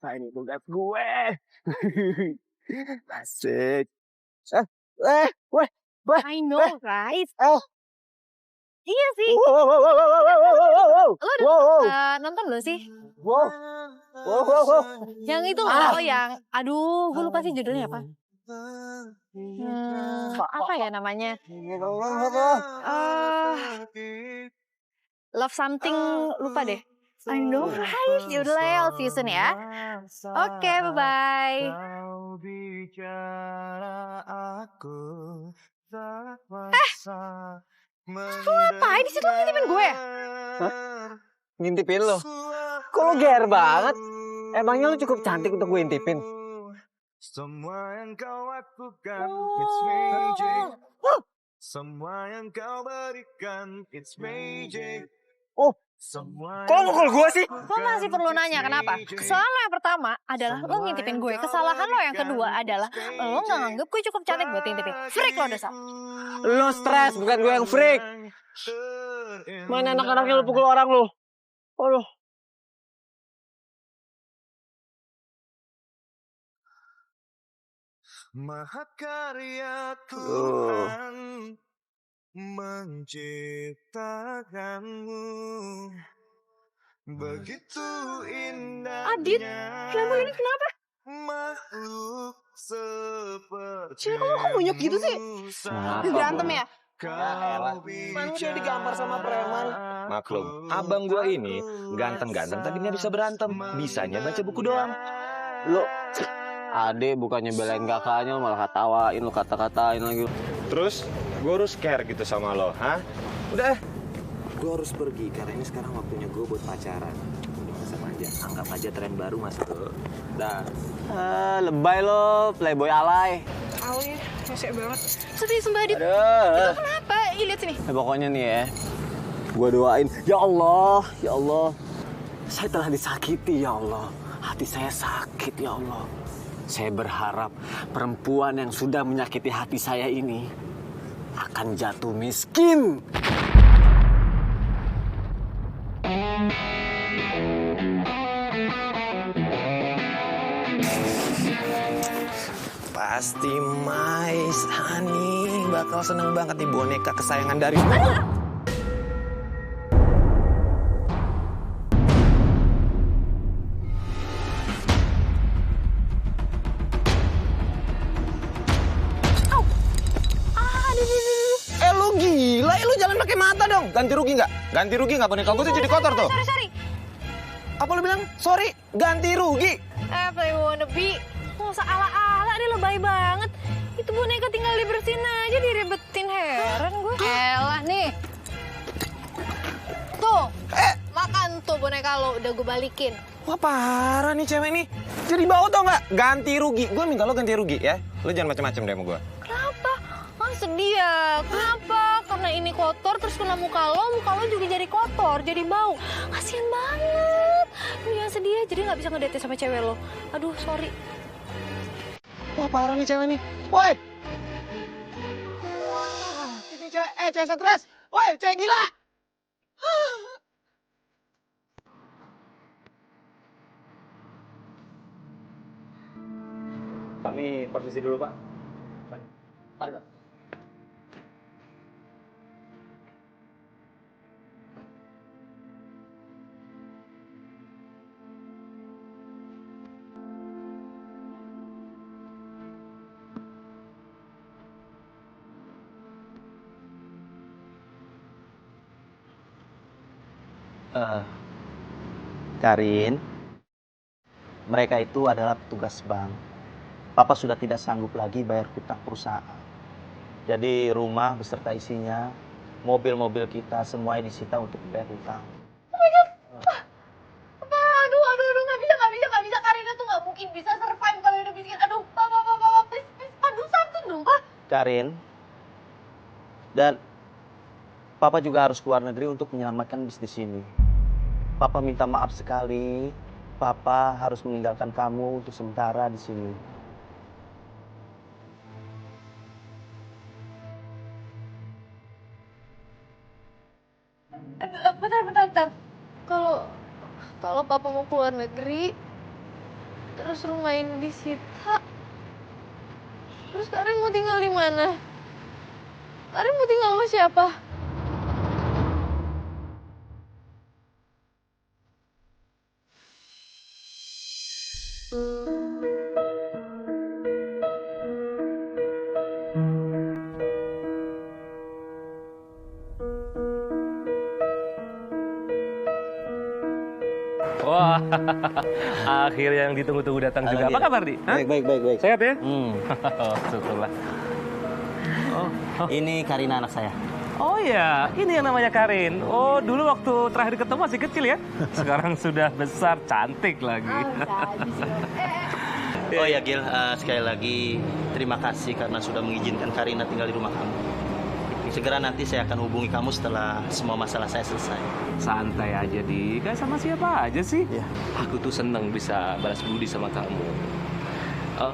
Nah, ini tugas gue. Asik. Weh, weh, I know, right? eh. Iya sih. Wow. Lo udah nonton belum sih? Wow. Yang itu loh, yang aduh, gue lupa sih judulnya apa. Apa ya namanya? Love something, lupa deh. I know, right? Yaudah lah ya, I'll see you soon ya. Oke, bye-bye. Lu ngapain di situ ngintipin gue? Hah? Ngintipin lo? Kok lo ger banget? Emangnya lo cukup cantik untuk gue intipin? Semua yang kau lakukan, Oh. it's magic. Semua yang kau berikan, it's magic. Oh, Semua kok lo mukul gue sih? Lo masih perlu nanya kenapa? Kesalahan lo yang pertama adalah lo ngintipin gue. Kesalahan lo yang kedua adalah lo gak nganggep gue cukup cantik buat ngintipin. Freak lo dasar. Lo stres, bukan gue yang freak. Mana anak-anaknya lo pukul orang lo? Aduh. Mahakarya Tuhan menciptakanmu begitu indahnya. Adit, lampu ini kenapa? Makhluk seperti Cewek kok bonyok gitu sih? Kenapa? Berantem ya? Manusia digambar sama preman. Maklum, abang gua ini ganteng-ganteng tapi nggak bisa berantem. Bisanya baca buku doang. Lo, Ade bukannya belain kakaknya, lo malah ketawain, lo kata-katain lagi. Terus, gua harus care gitu sama lo, hah? Udah. Gue harus pergi karena ini sekarang waktunya gue buat pacaran. Udah sama aja, anggap aja tren baru masuk. Dah. Lebay lo, playboy alay. Alay, resek banget. Sedih sumpah Adit. Aduh. Itu kenapa? Ih, lihat sini. Pokoknya nih ya, gue doain, ya Allah, saya telah disakiti, ya Allah. Hati saya sakit, ya Allah. Saya berharap perempuan yang sudah menyakiti hati saya ini akan jatuh miskin. Pasti Mais Hani bakal seneng banget nih boneka kesayangan dari Lu gila, lu jangan pakai mata dong. Ganti rugi nggak? Ganti rugi nggak boneka gue tuh jadi kotor tuh. Sorry. Apa lu bilang? Sorry, ganti rugi. Playboy wannabe. Nggak usah ala-ala deh, lebay banget. Itu boneka tinggal dibersihin aja, diribetin. Heran gue. Elah nih. Tuh, makan tuh boneka lo, udah gue balikin. Wah parah nih cewek nih. Jadi bau tau nggak? Ganti rugi. Gue minta lo ganti rugi ya. Lo jangan macam-macam deh sama gue. Kenapa? Sedih ya. Kenapa? Karena ini kotor, terus kena muka lo juga jadi kotor, jadi bau. Kasian banget. Lu jangan sedih ya, jadi nggak bisa ngedate sama cewek lo. Aduh, sorry. Wah parah nih cewek nih. Woi. Ini cewek stres. Woi, cewek gila. Kami permisi dulu, Pak. Mari, Pak. Karin, mereka itu adalah petugas bank. Papa sudah tidak sanggup lagi bayar hutang perusahaan. Jadi rumah beserta isinya, mobil-mobil kita semuanya disita untuk bayar hutang. Oh my God. Aduh, nggak bisa. Karina tuh nggak mungkin bisa survive kalau udah miskin. Aduh, Papa, please, aduh, santun dong, Pak. Karin, dan Papa juga harus keluar negeri untuk menyelamatkan bisnis ini. Papa minta maaf sekali, Papa harus meninggalkan kamu untuk sementara di sini. Bentar. Kalau Papa mau keluar negeri, Terus rumah ini disita. Terus Karin mau tinggal di mana? Karin mau tinggal sama siapa? Wah, akhirnya yang ditunggu-tunggu datang juga. Apa kabar, Di? Hah? Baik. Sehat ya? Hmm. Syukurlah. Ini Karina anak saya. Oh ya, ini yang namanya Karin. Oh, dulu waktu terakhir ketemu masih kecil ya? Sekarang sudah besar, cantik lagi. Oh ya Gil, sekali lagi terima kasih karena sudah mengizinkan Karina tinggal di rumah kamu. Segera nanti saya akan hubungi kamu setelah semua masalah saya selesai. Santai aja, Di. Kayak sama siapa aja sih? Iya. Aku tuh seneng bisa balas budi sama kamu.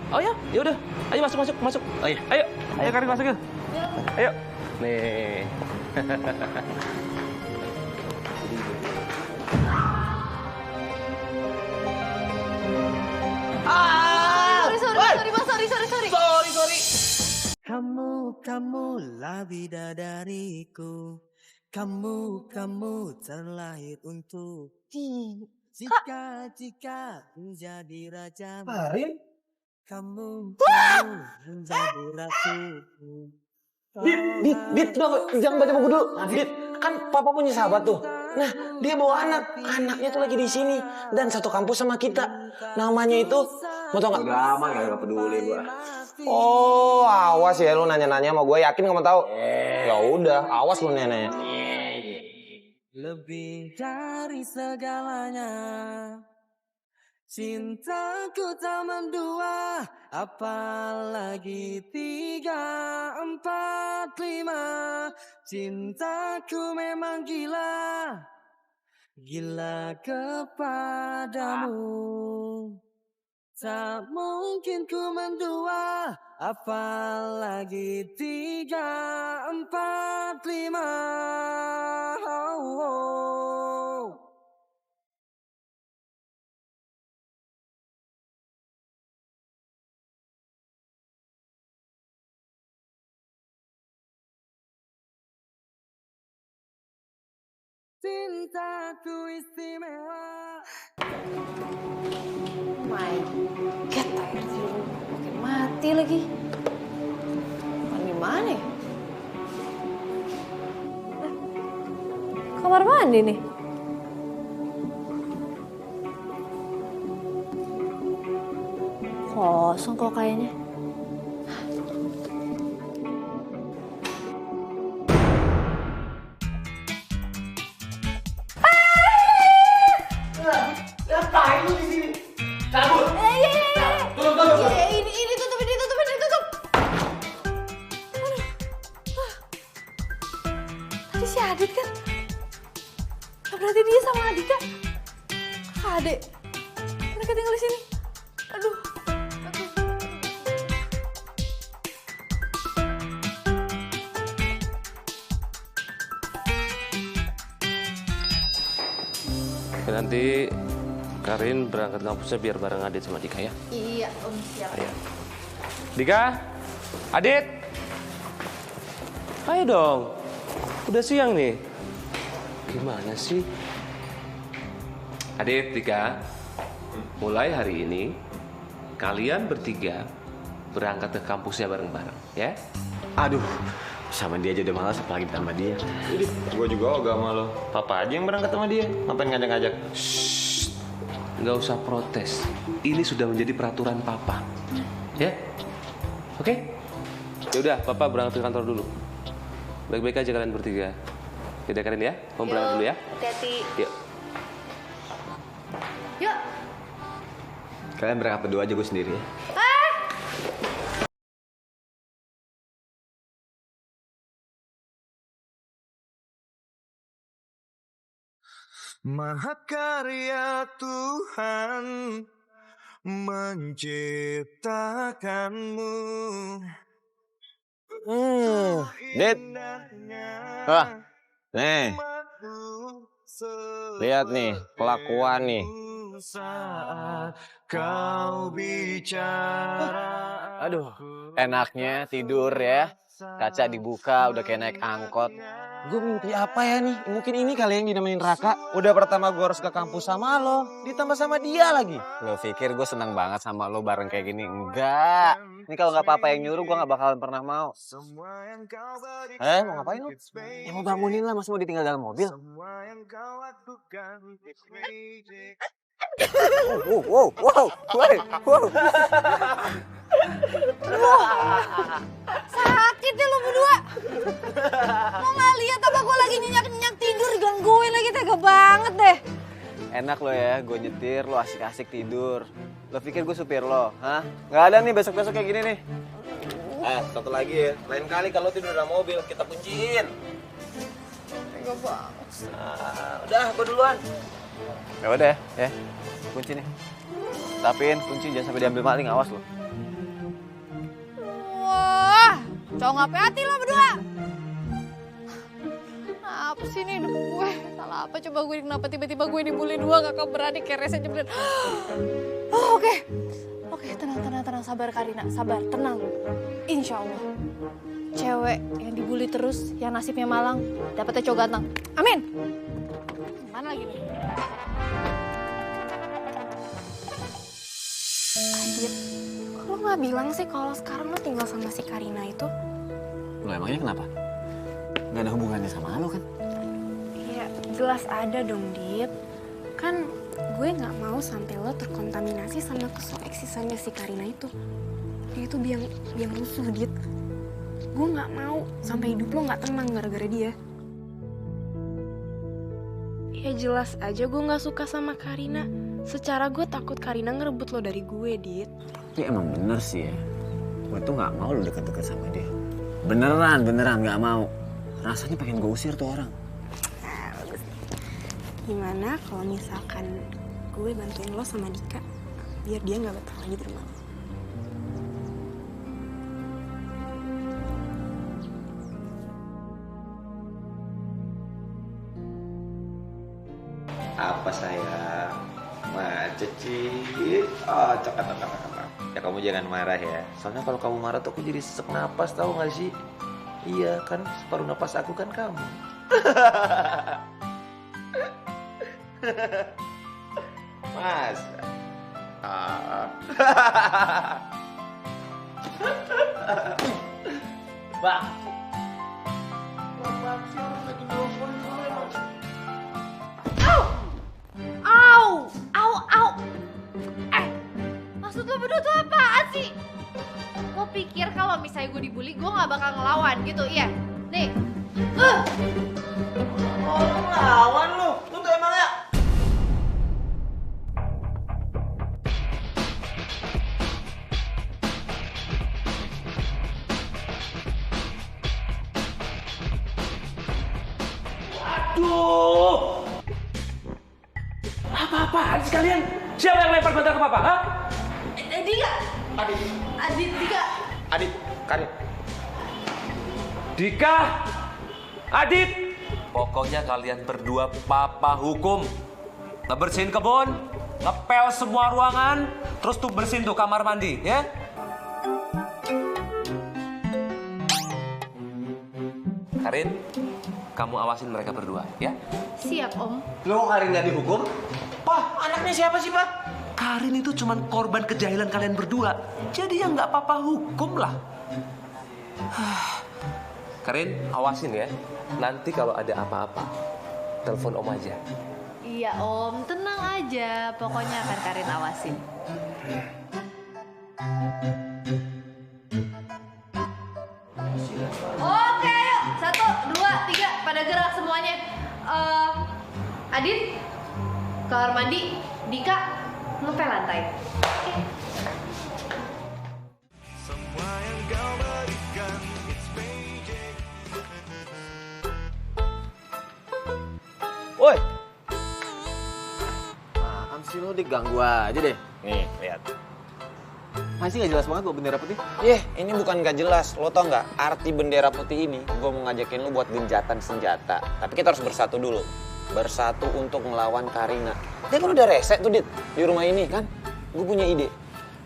Oh ya, yaudah. Ayo masuk. Oh iya. Ayo Karin masuk yuk. Ayo. Nih. Sorry. Kamu lah bidadariku. Kamu terlahir untuk jika menjadi raja. Karin? Kamu menjadi ratuku. Dit, jangan baca buku dulu. Dit, kan papa punya sahabat tuh. Nah, dia bawa anak. Anaknya tuh lagi di sini dan satu kampus sama kita. Namanya itu, mau tau nggak? Udah aman, gak peduli gua. Oh, awas ya lu nanya-nanya sama gue. Yakin kamu tahu? Ya udah, awas lu nanya-nanya. Lebih dari segalanya, cintaku tak mendua, apalagi 3, 4, 5. Cintaku memang gila kepadamu. Tak mungkin ku mendua, apalagi 3, 4, 5. Cintaku istimewa. My God, air di rumah makin mati lagi. Mandi mana ya? Kamar mandi nih. Kosong kok kayaknya. Ini tutup. Tadi si Adit kan? Berarti dia sama Adika. Adek. Mereka tinggal di sini. Aduh. Nanti Karin berangkat kampusnya biar bareng Adit sama Dika ya. Iya, Om, siap. Ayo. Dika, Adit. Ayo dong. Udah siang nih. Gimana sih? Adit, Dika. Mulai hari ini kalian bertiga berangkat ke kampusnya bareng-bareng, ya? Aduh, sama dia aja udah malas, apalagi ditambah dia. Gue juga ogah sama lo. Papa aja yang berangkat sama dia. Ngapain ngajak-ngajak? Nggak usah protes. Ini sudah menjadi peraturan Papa, ya? Oke? Ya udah, Papa berangkat ke kantor dulu. Baik-baik aja kalian bertiga. Yaudah Karin ya, mau berangkat dulu ya? Hati-hati. Yuk. Yuk. Kalian berangkat berdua aja, gue sendiri ya. Mahakarya Tuhan menciptakanmu. Dit. Nih, lihat nih kelakuan nih. saat kau bicara. Aduh, enaknya tidur ya. Kaca dibuka, udah kayak naik angkot. Gue mimpi apa ya nih? Mungkin ini kali yang dinamain Raka. Udah pertama gue harus ke kampus sama lo, ditambah sama dia lagi. Lo pikir gue seneng banget sama lo bareng kayak gini? Enggak. Ini kalau nggak papa yang nyuruh, gue nggak bakalan pernah mau. Mau ngapain lo? Ya mau bangunin lah, masih mau ditinggal dalam mobil. Wow. Sakit ya lo berdua. Lo nggak lihat apa gue lagi nyenyak-nyenyak tidur, gangguin lagi, tega banget deh. Enak lo ya, gue nyetir, lo asik-asik tidur. Lo pikir gue supir lo, hah? Nggak ada nih besok-besok kayak gini nih. Satu lagi ya. Lain kali kalau tidur dalam mobil, kita kunciin. Tega banget. Udah, gue duluan. Ya udah ya, kunci nih. Tapiin kunci, jangan sampai diambil maling, awas lo. Wah, cowok nggak hati lo berdua. Apa sih nih hidup gue? Salah apa coba gue, kenapa tiba-tiba gue dibully dua, kakak beradik keresnya jebret. Oke, tenang, sabar Karina, sabar, tenang. Insya Allah, cewek yang dibully terus, yang nasibnya malang, dapetnya cowok ganteng. Amin. Mana lagi nih? Adit, kok lo nggak bilang sih kalau sekarang lo tinggal sama si Karina itu? Lo emangnya kenapa? Gak ada hubungannya sama lo kan? Iya, jelas ada dong, Dit. Kan gue nggak mau sampai lo terkontaminasi sama kesoeksisannya si Karina itu. Dia itu biang rusuh, Dit. Gue nggak mau sampai hidup lo nggak tenang gara-gara dia. Ya jelas aja gue nggak suka sama Karina. Secara gue takut Karina ngerebut lo dari gue, Dit. Ya emang bener sih ya. Gue tuh gak mau lo deket-deket sama dia. Beneran gak mau. Rasanya pengen gue usir tuh orang. Nah, bagus nih. Gimana kalau misalkan gue bantuin lo sama Dika biar dia nggak betah lagi di rumah lo? Apa sayang? Macet sih. Cakap. Ya kamu jangan marah ya. Soalnya kalau kamu marah tuh aku jadi sesek napas, tahu nggak sih? Iya kan, separuh napas aku kan kamu. Mas. Bang. Au. Maksud lo berdua tuh apaan sih? Lo pikir kalau misalnya gue dibully, gue gak bakal ngelawan gitu, iya? Nih. Lawan lu tuh emangnya. Aduh! Apa-apaan sih kalian? Siapa yang lempar bantal ke papa, ha? Dika. Adit, Karin. Dika! Adit! Pokoknya kalian berdua papa hukum. Ngebersihin kebun, ngepel semua ruangan, terus tuh bersihin tuh kamar mandi, ya? Karin, kamu awasin mereka berdua, ya? Siap, Om. Lo Karin gak dihukum? Pak, anaknya siapa sih, Pak? Karin itu cuman korban kejahilan kalian berdua. Jadi ya nggak papa hukum lah. Karin, awasin ya. Nanti kalau ada apa-apa, telepon Om aja. Iya, Om. Tenang aja. Pokoknya akan Karin awasin. Oke, yuk. 1, 2, 3. Pada gerak semuanya. Adit, kamar mandi. Dika, ngepel lantai. Semua yang kau berikan, it's magic. Woi. Apaan sih lo, Dik? Ganggu aja deh. Nih, lihat. Masih gak jelas banget buat bendera putih. Ini bukan gak jelas. Lo tau nggak arti bendera putih ini? Gue mau ngajakin lo buat gencatan senjata. Tapi kita harus bersatu dulu. bersatu untuk melawan Karina. Dia kan udah rese tuh, Dit, di rumah ini kan. Gue punya ide.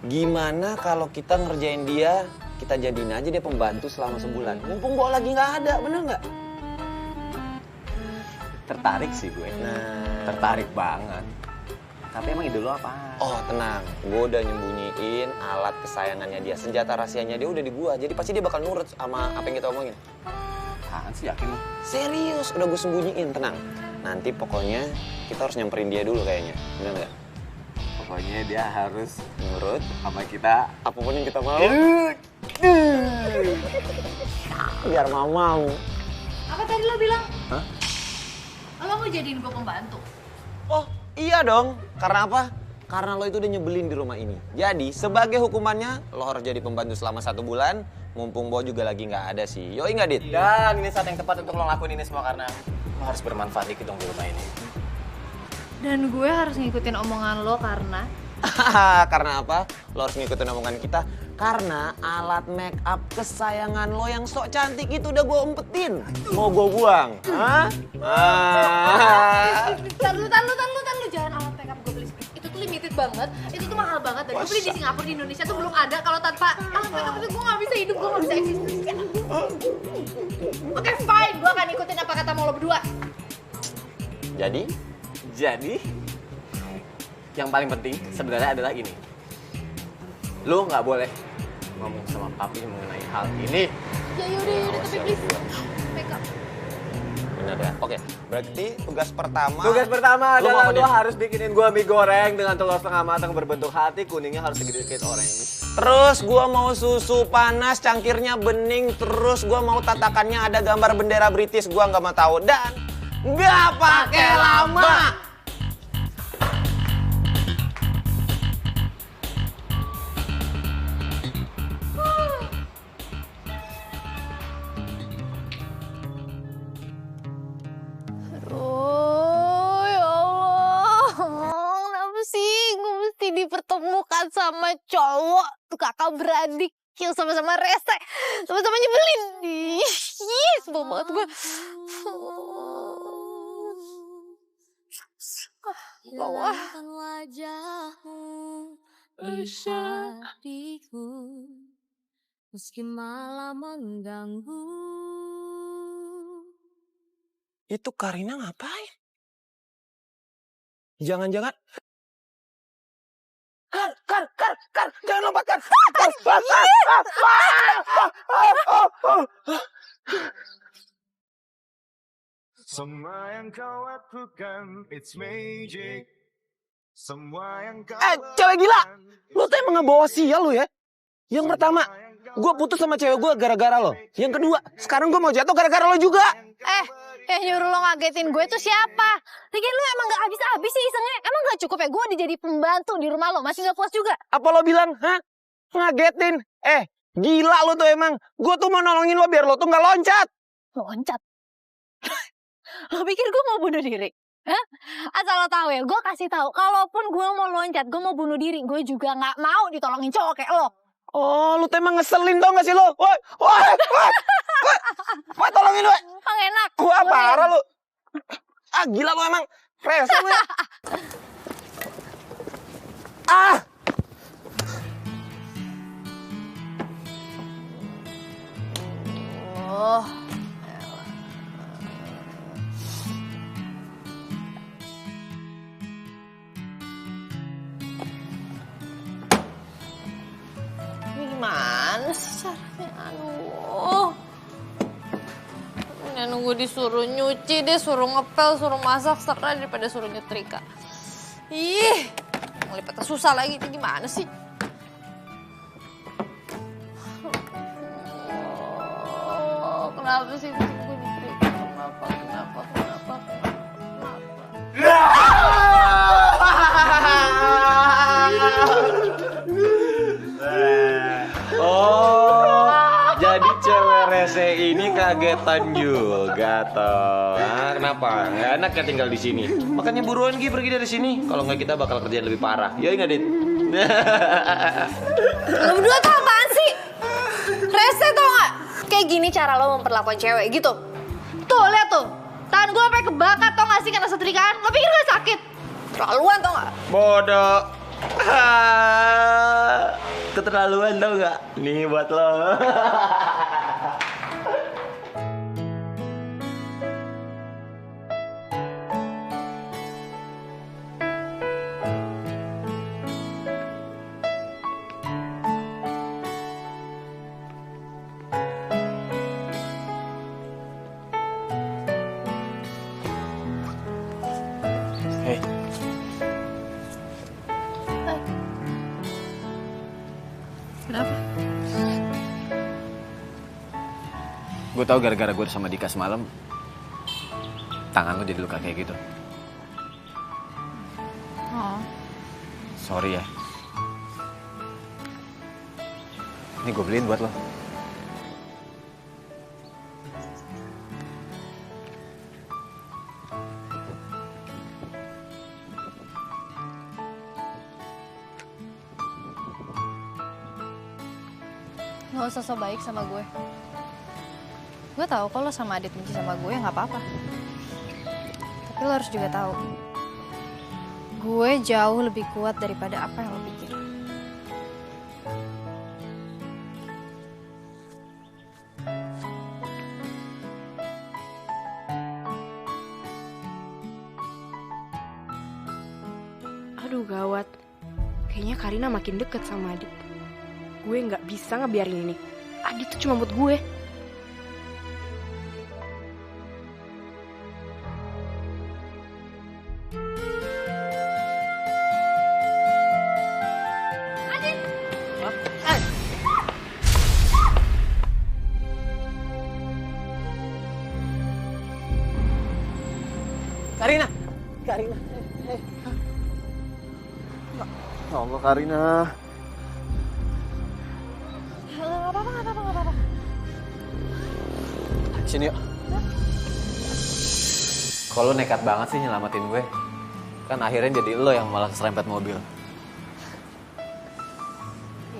Gimana kalau kita ngerjain dia, kita jadiin aja dia pembantu selama sebulan. Mumpung Bo lagi nggak ada, bener nggak? Tertarik sih gue. Nah, Tertarik banget. Tapi emang ide lo apa? oh tenang, gue udah nyembunyiin alat kesayangannya dia. Senjata rahasianya dia udah di gua, jadi pasti dia bakal nurut sama apa yang kita omongin. Apaan sih, yakin lo? Serius, udah gue sembunyiin, tenang. Nanti pokoknya kita harus nyamperin dia dulu kayaknya, bener nggak? Pokoknya dia harus Nurut, sama kita. apapun yang kita mau. Biar mamamu. Apa tadi lo bilang? Hah? Lo mau jadiin gue pembantu? Oh iya dong, karena apa? Karena lo itu udah nyebelin di rumah ini. Jadi sebagai hukumannya lo harus jadi pembantu selama 1 bulan. Mumpung Bo juga lagi nggak ada sih. Yoi nggak, Dit? Dan ini saat yang tepat untuk lo ngelakuin ini semua karena lo harus bermanfaat dikit dong di rumah ini. Dan gue harus ngikutin omongan lo karena... Karena apa? Lo harus ngikutin omongan kita. Karena alat make up kesayangan lo yang sok cantik itu udah gue umpetin. Mau gue buang? Hah? Tahan lu, jangan alat makeup gue beli. Itu tuh limited banget, itu tuh mahal banget. Dan gue beli di Singapura, di Indonesia tuh belum ada. Kalau tanpa alat makeup itu gue gak bisa hidup, gue gak bisa eksis. Oke, fine, gue akan ikutin apa kata mau lo berdua. Jadi? Yang paling penting sebenarnya adalah ini. Lo nggak boleh ngomong sama papi mengenai hal ini. Ya yaudah, tapi please. Makeup. Bener ya? Oke, berarti tugas pertama... Tugas pertama Lo adalah mau apa, lo Dit? harus bikinin gua mie goreng dengan telur setengah matang berbentuk hati, kuningnya harus sedikit orange. Terus gua mau susu panas, cangkirnya bening. Terus gua mau tatakannya ada gambar bendera British, gua nggak mau tahu. Dan nggak pakai lama. Aduh, ya Allah. Kenapa sih gue mesti dipertemukan sama cowok tuh kakak beradik yang sama-sama rese, sama-sama nyebelin. Ih, sebel banget gue. Bawah. Wajahmu hatiku meski malam mengganggu. Itu Karina ngapain? Jangan-jangan... Kar, jangan lompat, Kar. Semua yang kau lakukan, it's magic. Semua yang kau Cewek gila! Lu tuh emang ngebawa sial lu ya? Yang pertama, gue putus sama cewek gue gara-gara lo. Yang kedua, sekarang gue mau jatuh gara-gara lo juga. Yang nyuruh lo ngagetin gue tuh siapa? Lagian lo emang gak habis-habis sih isengnya. Emang gak cukup ya gue udah jadi pembantu di rumah lo? Masih gak puas juga? Apa lo bilang, hah? Ngagetin? Gila lo tuh emang. Gue tuh mau nolongin lo biar lo tuh gak loncat. Loncat? Lo pikir gue mau bunuh diri? Hah? Asal lo tahu ya, gue kasih tahu. Kalaupun gue mau loncat, gue mau bunuh diri, gue juga gak mau ditolongin cowok kayak lo. Oh, lu tuh emang ngeselin tau gak sih lo? Woi, tolongin lo. Emang enak. Wah, parah lu. Gila lu emang. Rese lu ya. Oh. Ini gimana sih caranya? Aduh. Ini nunggu disuruh nyuci deh, suruh ngepel, suruh masak, serah daripada suruh nyetrika. Ih, ngelipetnya susah lagi, itu gimana sih? Oh, kenapa sih gue nyetrika? Kenapa? Oh, jadi cewek rese ini kagetan juga toh. Kenapa? Nggak enak ya tinggal di sini. Makanya buruan Gi pergi dari sini. Kalau nggak kita bakal kerjaan lebih parah. Ya nggak, Dit? Lo berdua tuh apaan sih? Rese tau gak? Kayak gini cara lo memperlakukan cewek gitu. Tuh, lihat tuh. Tadi tangan gue sampai kebakar tau gak sih kena setrikaan? Lo pikir gak sakit? Terlaluan tau gak? Bodoh. Keterlaluan tau gak? Nih buat lo. Hei. Kenapa? Gue tau gara-gara gue sama Dika semalam, tangan lo jadi luka kayak gitu. Oh. Sorry ya. Ini gue beliin buat lo. Gak usah so baik sama gue. Gue tahu kalau sama Adit benci sama gue nggak apa-apa. Tapi lo harus juga tahu, gue jauh lebih kuat daripada apa yang lo pikir. Aduh gawat. Kayaknya Karina makin deket sama Adit. Gue nggak bisa ngebiarin ini. Adit tuh cuma buat gue. Karina! Karina! Ya Allah, Karina. Gak apa-apa. Sini yuk. Kalau nekat banget sih nyelamatin gue. Kan akhirnya jadi lo yang malah serempet mobil.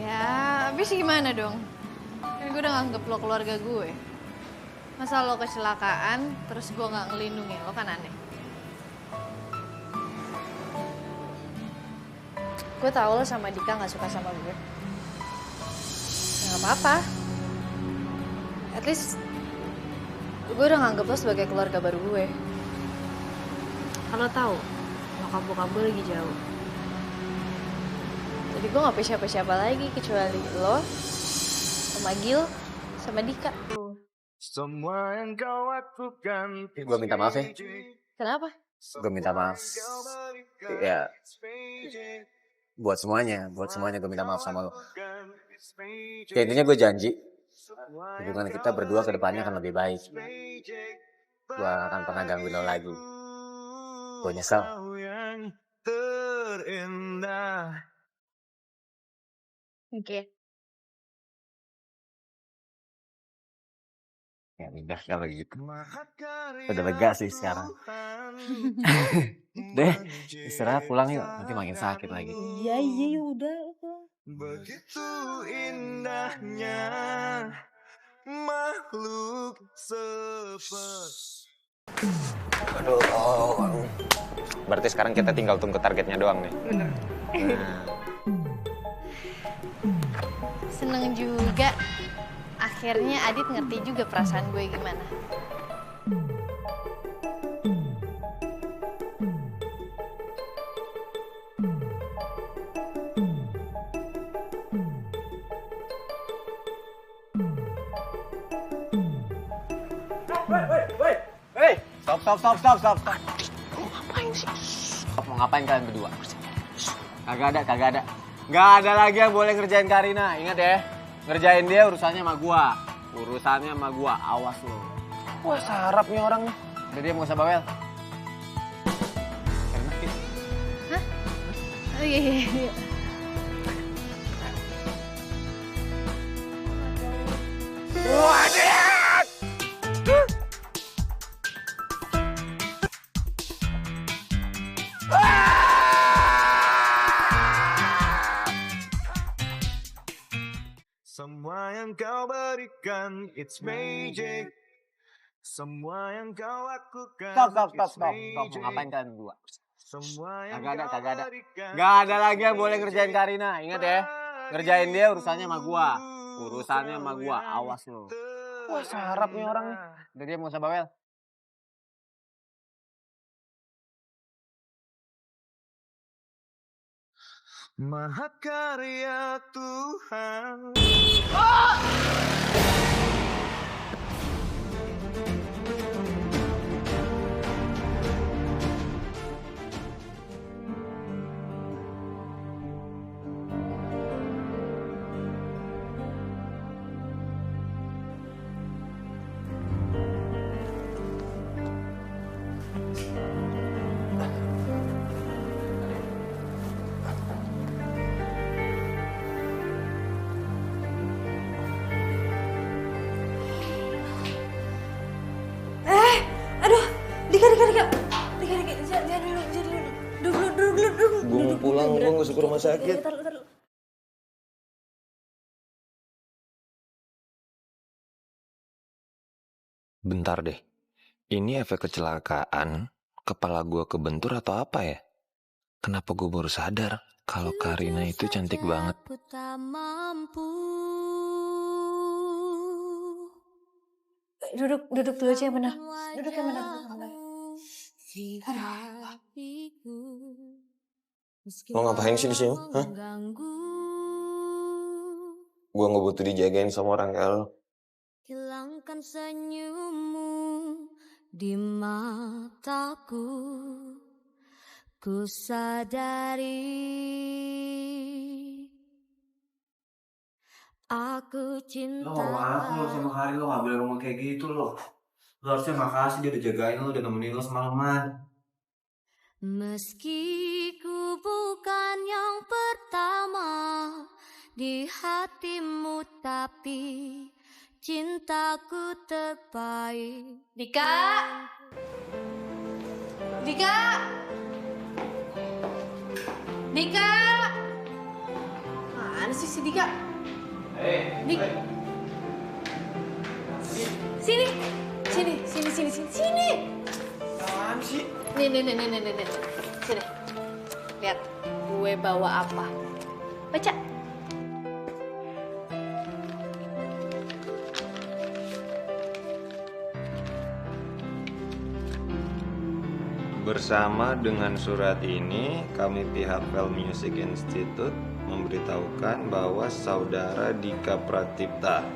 Ya, habis gimana dong? Kan gue udah nganggep lo keluarga gue. Masa lo kecelakaan, terus gue gak ngelindungin lo, kan aneh. Gue tahu lo sama Dika gak suka sama gue. Ya gak apa-apa. At least gue udah nganggep lo sebagai keluarga baru gue. Kalau tahu, bokap gue lagi jauh. Jadi gue gak punya siapa-siapa lagi kecuali lo, sama Gil, sama Dika. Semua yang kau lakukan. Gue minta maaf ya. Kenapa? Gue minta maaf. Ya, buat semuanya gue minta maaf sama lo. Ya intinya gue janji, hubungan kita berdua ke depannya akan lebih baik. Gue akan pernah gangguin lo lagi. Gue nyesel. Oke. Ya udah kalau gitu. Udah lega sih sekarang. Deh, istirahat pulang yuk. Nanti makin sakit lagi. Iya, udah. Begitu indahnya makhluk seperti. Aduh. Berarti sekarang kita tinggal tunggu targetnya doang nih. Bener. Seneng juga. Akhirnya Adit ngerti juga perasaan gue gimana. Hei, stop. Mau ngapain sih? Mau ngapain kalian berdua? Kagak ada. Gak ada lagi yang boleh ngerjain Karina. Ingat ya, ngerjain dia urusannya sama gua. Awas lo. Wah, sarap nih orang nih. Udah dia mau usah bawel. Hah? Oh iya. Semua yang kau berikan, it's magic. Semua yang kau lakukan. Stop. Mau ngapain kalian berdua? Semua yang Kagak kau ada. berikan. Gak ada lagi yang boleh ngerjain Karina. Ingat ya, ngerjain dia urusannya sama gua. Urusannya sama gua, awas lu. Wah, sarap nih orang nih. Udah dia mau usah bawel. Mahakarya Tuhan. Aduh, Dika, jangan dulu. Gue mau pulang, gue gak suka rumah sakit. Taruh. Bentar deh, ini efek kecelakaan, kepala gue kebentur atau apa ya? Kenapa gue baru sadar kalau Karina itu cantik banget? Aku tak mampu. Duduk dulu aja yang benar. Duduk yang benar. Lo ngapain sih di sini? Hah? Gue nggak butuh dijagain sama orang kayak lo. Hilangkan senyummu di mataku. Ku sadari aku cinta. Lo maaf lo sama Kari, lo gak boleh ngomong kayak gitu lo. Lo harusnya makasih dia udah jagain lo, udah nemenin lo semalaman. Meski ku bukan yang pertama di hatimu, tapi cintaku terbaik. Dika. Mana sih si Dika? Dik. Sini. Apaan sih? Nih. Sini. Lihat, gue bawa apa? Baca. Bersama dengan surat ini, kami pihak Vel Music Institute memberitahukan bahwa saudara Dika Pratipta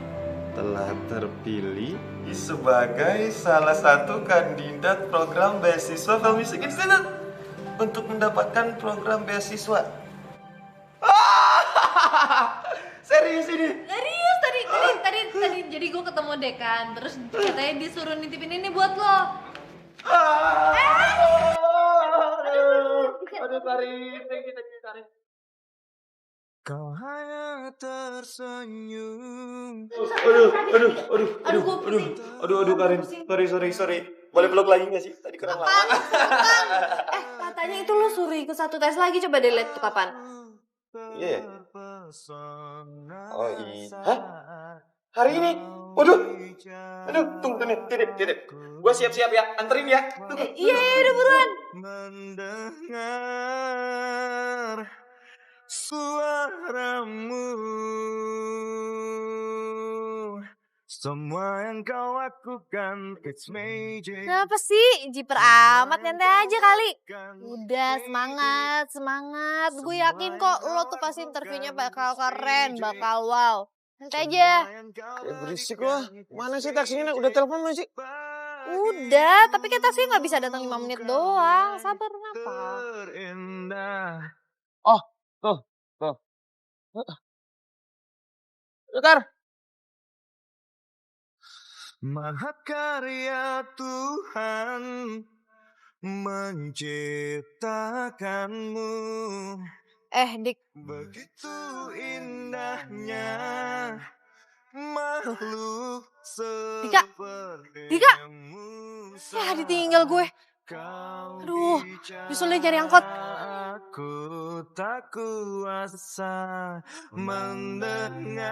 telah terpilih sebagai salah satu kandidat program beasiswa Vel Music Institute untuk mendapatkan program beasiswa. Serius ini? Serius tadi jadi gue ketemu dekan, terus katanya disuruh nitipin ini buat lo. Aduh, Karin, thank you, Karin. Kau hanya tersenyum. Aduh, Karin. Sorry. Boleh peluk lagi gak sih? Tadi kurang lama. Katanya itu lo suruh ikut satu tes lagi, coba deh lihat tuh kapan. Iya. Oh iya. Hah? Hari ini? Waduh, tunggu nih, titip. Gua siap-siap ya, anterin ya. Iya, udah buruan. Mendengar suaramu, semua yang kau lakukan, it's magic. Kenapa sih? Jiper amat, nyantai aja kali. Udah, semangat. Gue yakin kok lo tuh pasti interviewnya bakal keren, bakal wow. Nanti aja. Ya berisik lo. Mana sih taksinya? Udah telepon belum sih? Udah, tapi kan taksinya gak bisa datang 5 menit doang. Sabar, kenapa? Oh, tuh. Bentar. Mahakarya Tuhan menciptakanmu. Dik. Begitu indahnya makhluk Dika. Ya, ditinggal gue. Aduh, disuruh cari angkot. Aku tak kuasa mendengar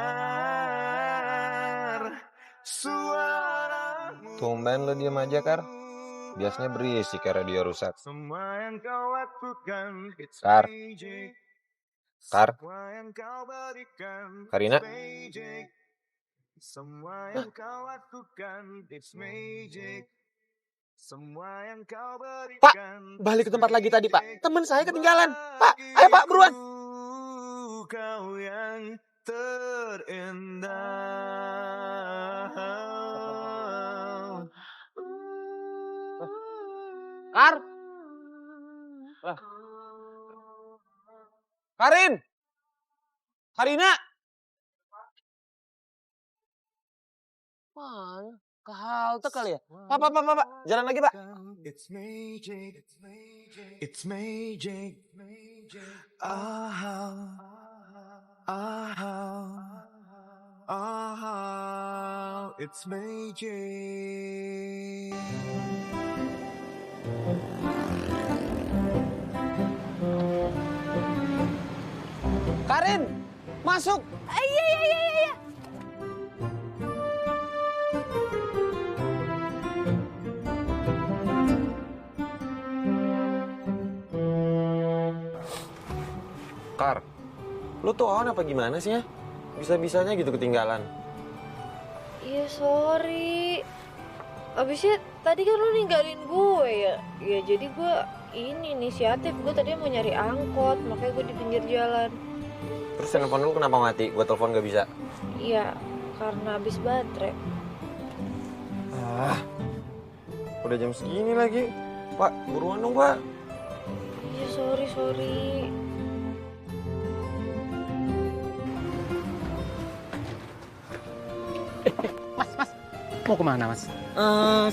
suaramu. Tumben lo diam aja, Kar. Biasanya berisik karena dia rusak. Semua yang kau lakukan, it's Kar. magic. Kar. Semua yang kau berikan, Karina. it's magic. Semua yang kau lakukan, it's magic. Semua yang kau Pak, berikan. balik ke tempat lagi tadi, Pak. Teman saya ketinggalan. Pak, ayo Pak, buruan. Kau yang terindah. Kar. Karin. Karina. Mana? Ke halte kali ya? Pak. Jalan lagi, Pak. It's magic. It's magic. Ah, it's magic. Karin, masuk. Iya. Kar, lu tuh on apa gimana sih ya? Bisa-bisanya gitu ketinggalan. Iya, sorry. Abisnya tadi kan lu ninggalin gue ya. Ya jadi gue ini inisiatif. Gue tadi mau nyari angkot, makanya gue di pinggir jalan. Terus telepon lu kenapa mati? Gua telepon gak bisa. Iya, karena habis baterai. Ah, udah jam segini lagi. Pak, buruan dong, Pak. Iya, sorry. Mas, mau kemana mas?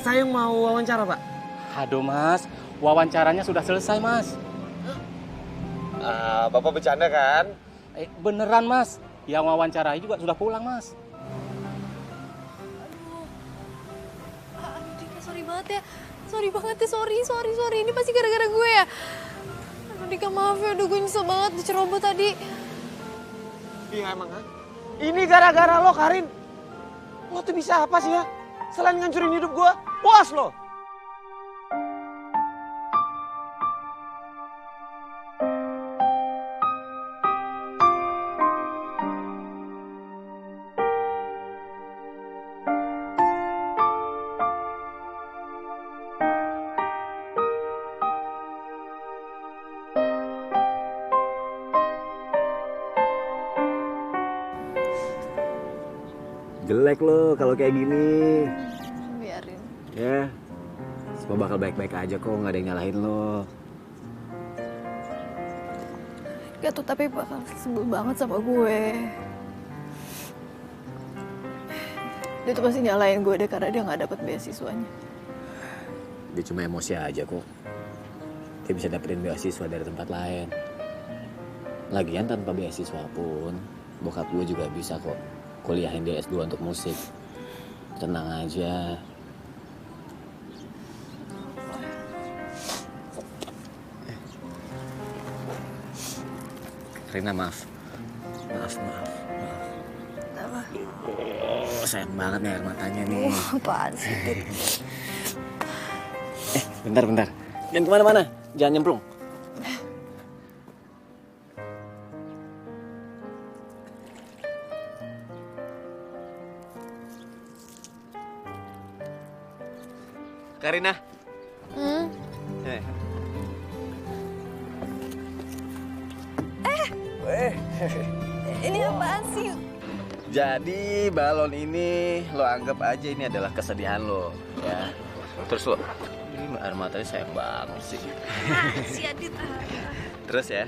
Saya mau wawancara, Pak. Aduh mas, wawancaranya sudah selesai mas. Bapak bercanda kan? Beneran mas, yang wawancarai juga sudah pulang mas. Aduh, Dika, sorry banget ya. Sorry. Ini pasti gara-gara gue ya. Aduh, Dika, maaf ya. Udah gue nyesel banget diceroboh tadi. Iya emang, ha? Ini gara-gara lo, Karin. Lo tuh bisa apa sih ya? Selain ngancurin hidup gue, puas lo. Jelek lo kalau kayak gini. Biarin. Ya, semua bakal baik-baik aja kok, nggak ada yang nyalahin lo. Gak tuh, tapi bakal sebel banget sama gue. Dia tuh pasti nyalain gue deh karena dia gak dapet beasiswanya. Dia cuma emosi aja kok. Dia bisa dapetin beasiswa dari tempat lain. Lagian tanpa beasiswa pun, bokap gue juga bisa kok kuliahin dia S2 untuk musik. Tenang aja. Rina, maaf. Maaf. Apa? Oh, sayang banget nih air matanya nih. Apaan sih, Dit? Bentar. Jangan kemana-mana. Jangan nyemplung. Karina. Ini apaan sih? Jadi balon ini lo anggap aja ini adalah kesedihan lo, ya. Terus lo, ini air matanya sayang banget sih. Si Adit. Terus ya,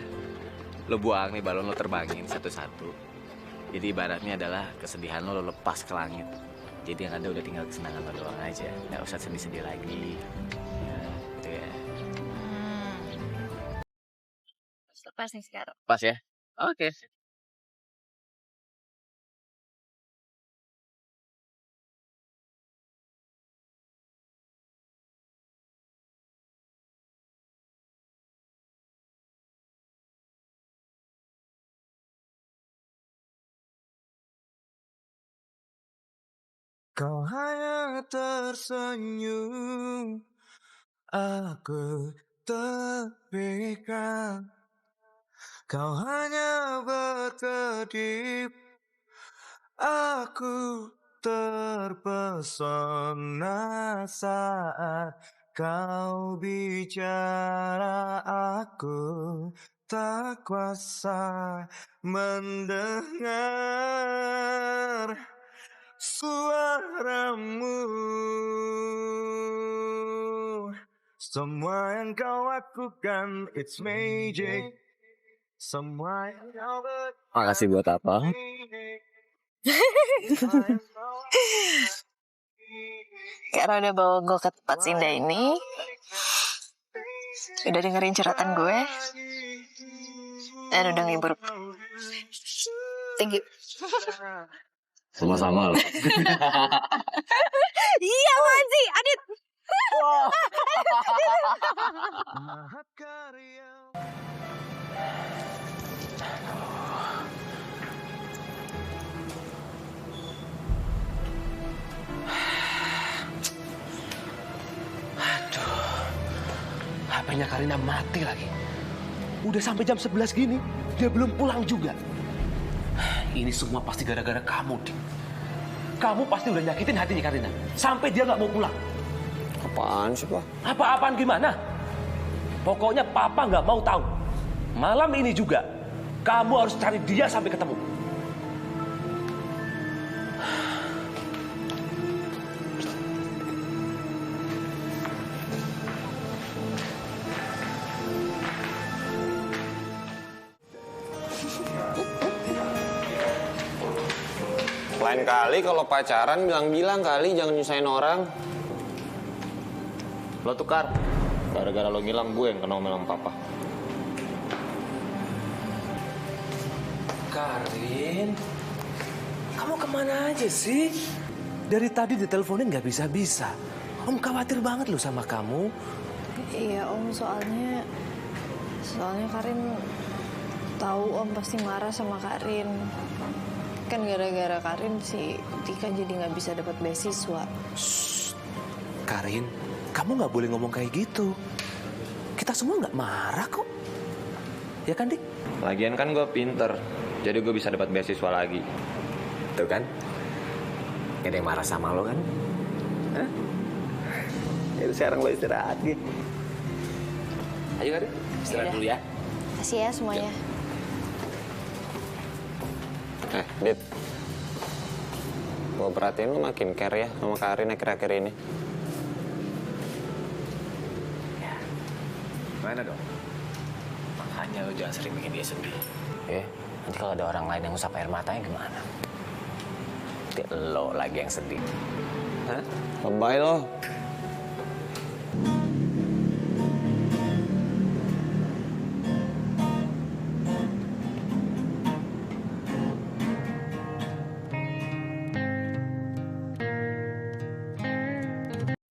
lo buang nih balon, lo terbangin satu-satu. Jadi ibaratnya adalah kesedihan lo lepas ke langit. Jadi yang ada udah tinggal kesenangan lo doang aja, nggak usah sedih-sedih lagi. Ya, gitu ya. Lepas nih sekarang. Pas ya? Oke. Kau hanya tersenyum, aku terpikat. Kau hanya berkedip, aku terpesona saat kau bicara. Aku tak kuasa mendengar suaramu. Semua yang kau lakukan, it's magic. Semua yang kau Makasih buat apa? Karena udah bawa gue ke tempat indah ini, udah dengerin curhatan gue, dan udah ngibur. Thank you. Sama-sama loh. Iya apaan sih, Adit? HP-nya Karina mati lagi. Udah sampai jam 11 gini, dia belum pulang juga. Ini semua pasti gara-gara kamu, Dik. Kamu pasti udah nyakitin hatinya Karina. Sampai dia nggak mau pulang. Apaan sih, Pak? Apa-apaan gimana? Pokoknya Papa nggak mau tahu. Malam ini juga, kamu harus cari dia sampai ketemu. Lain kali kalau pacaran bilang-bilang kali jangan nyusahin orang. Lo tukar. Gara-gara lo ngilang gue yang kena omelan papa. Karin, kamu kemana aja sih? Dari tadi diteleponin nggak bisa-bisa. Om khawatir banget loh sama kamu. Iya Om, soalnya Karin tahu Om pasti marah sama Karin. Kan gara-gara Karin si Tika jadi nggak bisa dapat beasiswa. Shh, Karin, kamu nggak boleh ngomong kayak gitu. Kita semua nggak marah kok. Ya kan, Dik? Lagian kan gue pinter, jadi gue bisa dapat beasiswa lagi. Tuh kan? Gak ada yang marah sama lo kan? Hah? Ya sekarang lo istirahat gitu. Ayo Karin, istirahat dulu ya. Kasih ya semuanya. Dit, gue perhatiin lu makin care ya sama Karin akhir-akhir ini. Ya, mana dong? Makanya lo jangan sering bikin dia sedih. Nanti kalau ada orang lain yang ngusap air matanya gimana? Nanti lo lagi yang sedih. Hah? Lebay lo.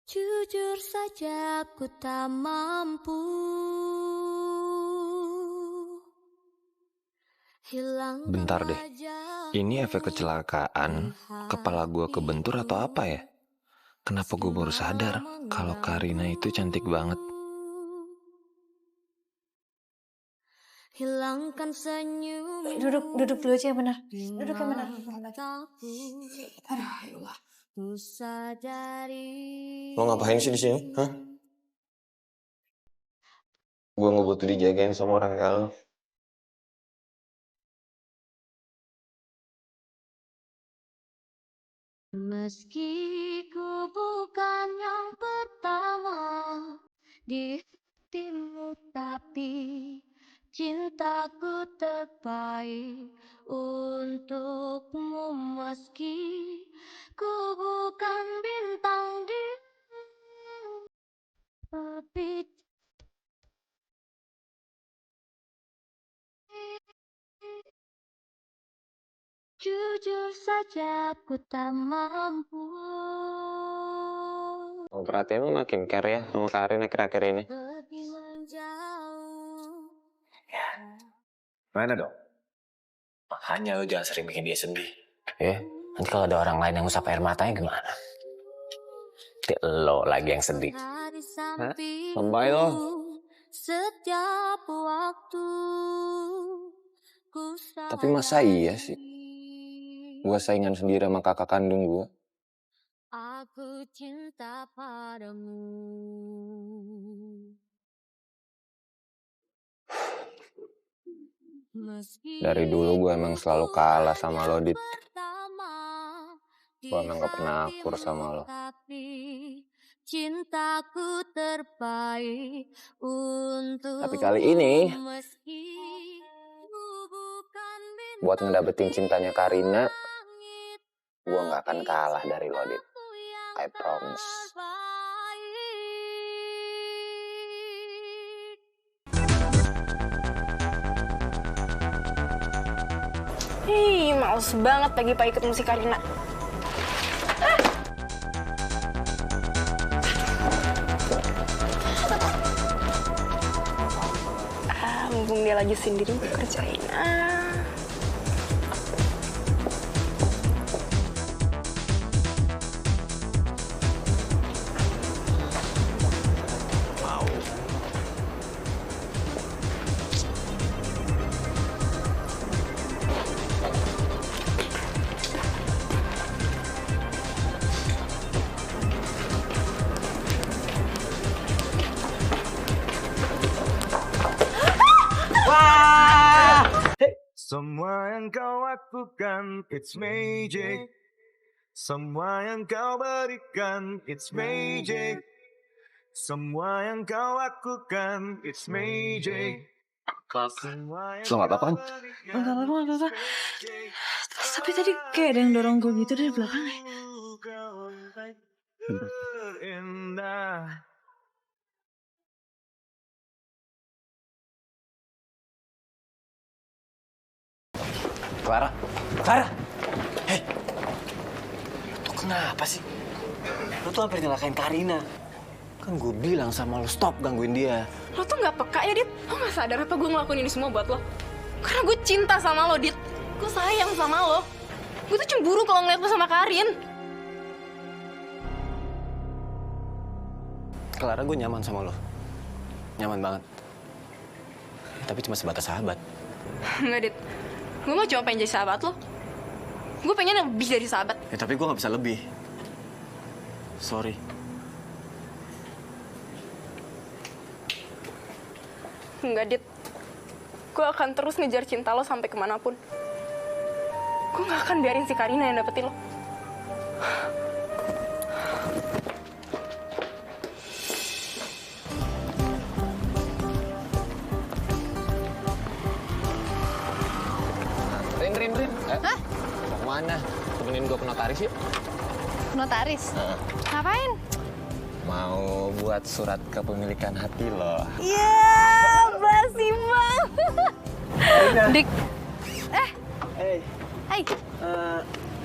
Jujur saja aku tak mampu hilang. Bentar deh, ini efek kecelakaan, kepala gue kebentur atau apa ya? Kenapa gue baru sadar kalau Karina itu cantik banget? Hilangkan senyum. Duduk dulu aja yang benar. Duduk yang benar. Lo ngapain sih di sini? Hah? Gue nggak butuh dijagain sama orang kayak lo. Meski ku bukan yang pertama di hatimu, tapi cintaku terbaik untukmu. Meski ku bukan bintang di tapi jujur saja aku tak mampu. Oh, perhatiin lo makin care ya sama Karin akhir-akhir ini. Mana dong? Makanya lo jangan sering bikin dia sedih. Nanti kalau ada orang lain yang ngusap air matanya gimana? Nanti lo lagi yang sedih. Lebay lo. Setiap waktu Tapi masa iya sih? Gue saingan sendiri sama kakak kandung gue. aku cinta padamu. Dari dulu gue emang selalu kalah sama lo, Dit. Gue emang gak pernah akur sama lo. Cintaku terbaik untuk Tapi kali ini, buat ngedapetin cintanya Karina, gue gak akan kalah dari lo, Dit. I promise. Ih, males banget pagi-pagi ketemu si Karina. Mumpung dia lagi sendiri, gue kerjain. Semua yang kau lakukan, it's magic. Semua yang kau berikan, it's magic. Semua yang kau lakukan, it's magic. Lo gak apa-apa kan? Enggak apa-apa. Tapi tadi kayak ada yang dorong gue gitu dari belakang ya. Clara, hei, tuh kenapa sih? Lo tuh hampir nyelakain Karina. Kan gue bilang sama lo stop gangguin dia. Lo tuh nggak peka ya, Dit? Lo nggak sadar apa gue ngelakuin ini semua buat lo? Karena gue cinta sama lo, Dit. Gue sayang sama lo. Gue tuh cemburu kalau ngeliat lo sama Karin. Clara, gue nyaman sama lo. Nyaman banget. Tapi cuma sebatas sahabat. Enggak, Dit. Gue mah cuma pengen jadi sahabat lo. Gue pengen lebih dari sahabat. Ya tapi gue gak bisa lebih. Sorry. Enggak, Dit. Gue akan terus ngejar cinta lo sampai kemanapun. Gue gak akan biarin si Karina yang dapetin lo. Rin. Hah? Mau kemana? Temenin gue ke notaris yuk. Notaris? Ngapain? Mau buat surat kepemilikan hati lo. Iya, basi banget. Dik. Hai.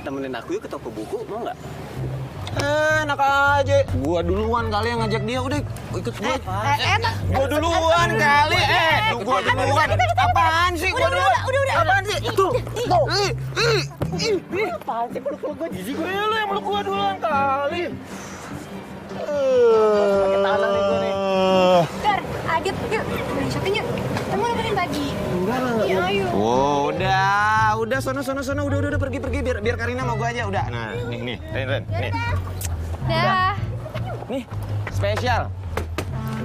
Temenin aku yuk ke toko buku, mau nggak? Enak aja. Gua duluan kali yang ngajak dia. Udah ikut gua. Gua duluan kali. Gua duluan. Apaan sih? Gua duluan. Udah. Apaan sih? Tuh. Apaan sih? Peluk gua jijik gue lu yang peluk gua duluan kali. Pakai tangan nih gua nih. Dar, Adit, yuk. Beli shopping yuk. Kamu nemenin tadi. Enggak lah. Iya, ayo. Wow, udah sono udah pergi biar Karina mau gua aja udah. Nah, nih, Ren, nih. Dah. Nih, spesial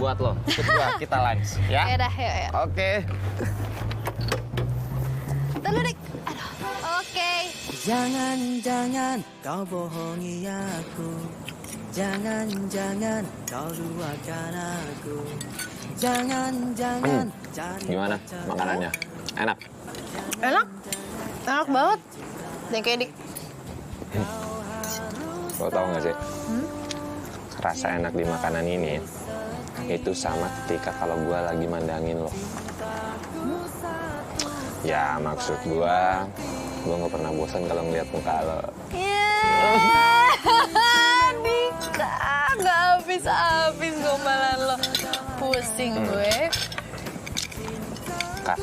buat lo. Ikut gua, kita lunch ya. Yaudah, yuk. Oke. Tunggu, Dik. Aduh. Oke. Jangan kau bohongi aku. Jangan kau duakan aku. Jangan Gimana makanannya? Enak? Enak banget. Thank you, Dik. Lo tau gak sih? Rasa enak di makanan ini itu sama ketika kalau gue lagi mandangin lo. Ya maksud gue gak pernah bosan kalau ngeliat muka lo. Dika, gak habis-habis gombalan lo. Pusing gue. Kak.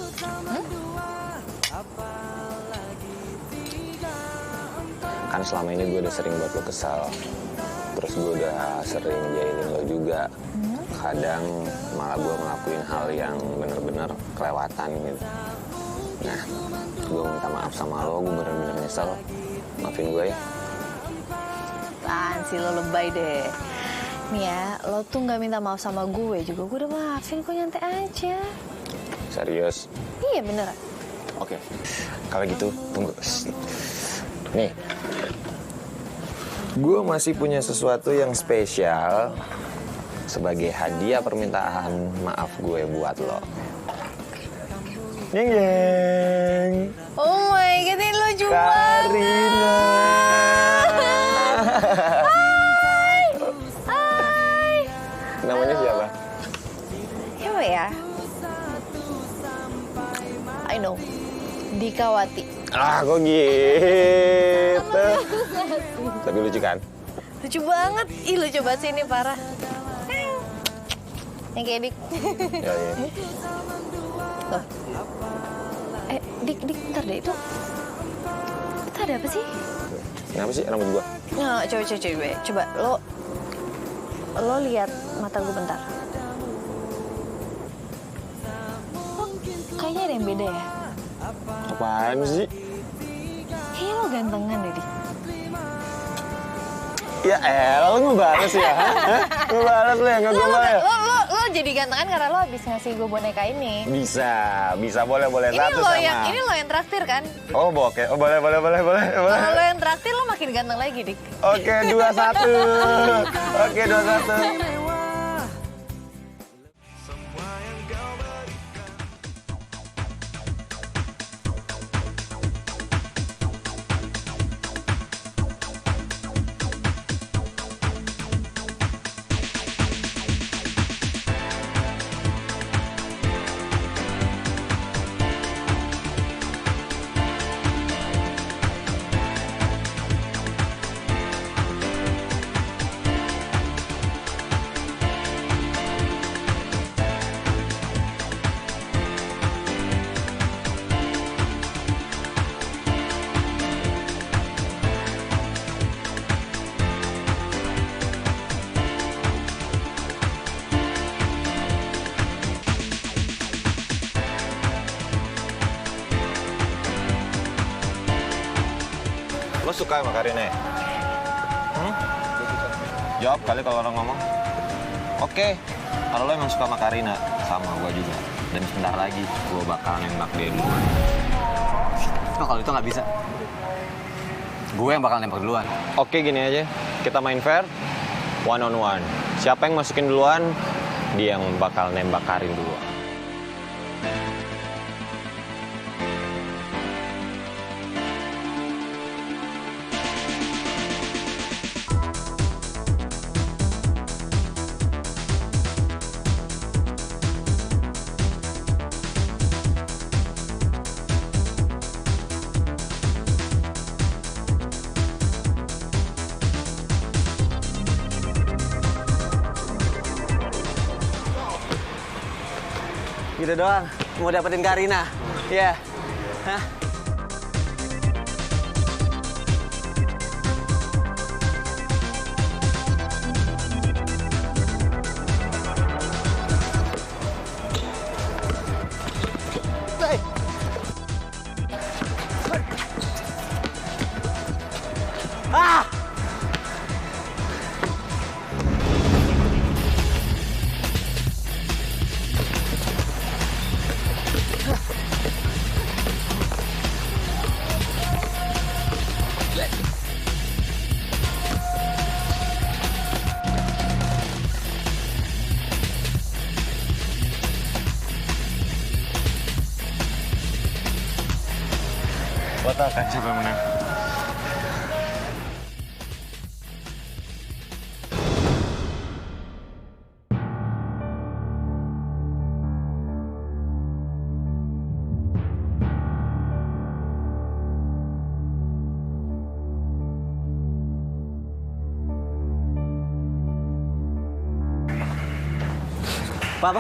Kan selama ini gue udah sering buat lo kesal. Terus gue udah sering jahilin lo juga. Kadang malah gue ngelakuin hal yang bener-bener kelewatan gitu. Nah, gue minta maaf sama lo, gue bener-bener nyesel. Maafin gue ya. Apaan sih lo lebay deh. Nih ya, lo tuh nggak minta maaf sama gue juga. Gue udah maafin, kok nyantai aja. Serius? Iya beneran. Oke, kalau gitu tunggu. Nih, gue masih punya sesuatu yang spesial sebagai hadiah permintaan maaf gue buat lo. Jeng jeng. Oh my god, ini lucu banget. Karina. Hai. Namanya siapa? Siapa ya? I know. Dikawati. Ah, kok gitu? Tapi lucu kan? Lucu banget. Ih, lucu banget sih ini, parah. Yang kayak Dik. Ya, ya. Loh. Dik, bentar deh. Itu ada apa sih? Kenapa sih rambut gua? Nah, coba. Lo lihat mata gue bentar. Oh, kayaknya ada yang beda ya? Apaan sih? Kayaknya lo gantengan deh, Dik. Ya elah, lo ngebales ya? Ngebales lo ya, nggak gue ya? Lo jadi gantengan karena lo habis ngasih gue boneka ini. Bisa, boleh satu sama. Ini lo yang traktir kan? Oh, oke. Oh, boleh. Kalau lo yang traktir, lo makin ganteng lagi, Dik. Oke, 2-1. Oke, 2-1. Lo suka sama Karina ya? Jawab kali kalau orang ngomong. Oke, kalau lo emang suka sama Karina, sama gue juga. Dan sebentar lagi gue bakal nembak dia duluan. Oh, kalau itu nggak bisa. Gue yang bakal nembak duluan. Oke, gini aja. Kita main fair, 1-on-1. Siapa yang masukin duluan, dia yang bakal nembak Karin duluan. Gitu doang, mau dapetin Karina. Iya. Hah? Ah! Gua tau kan siapa yang menang. Papa.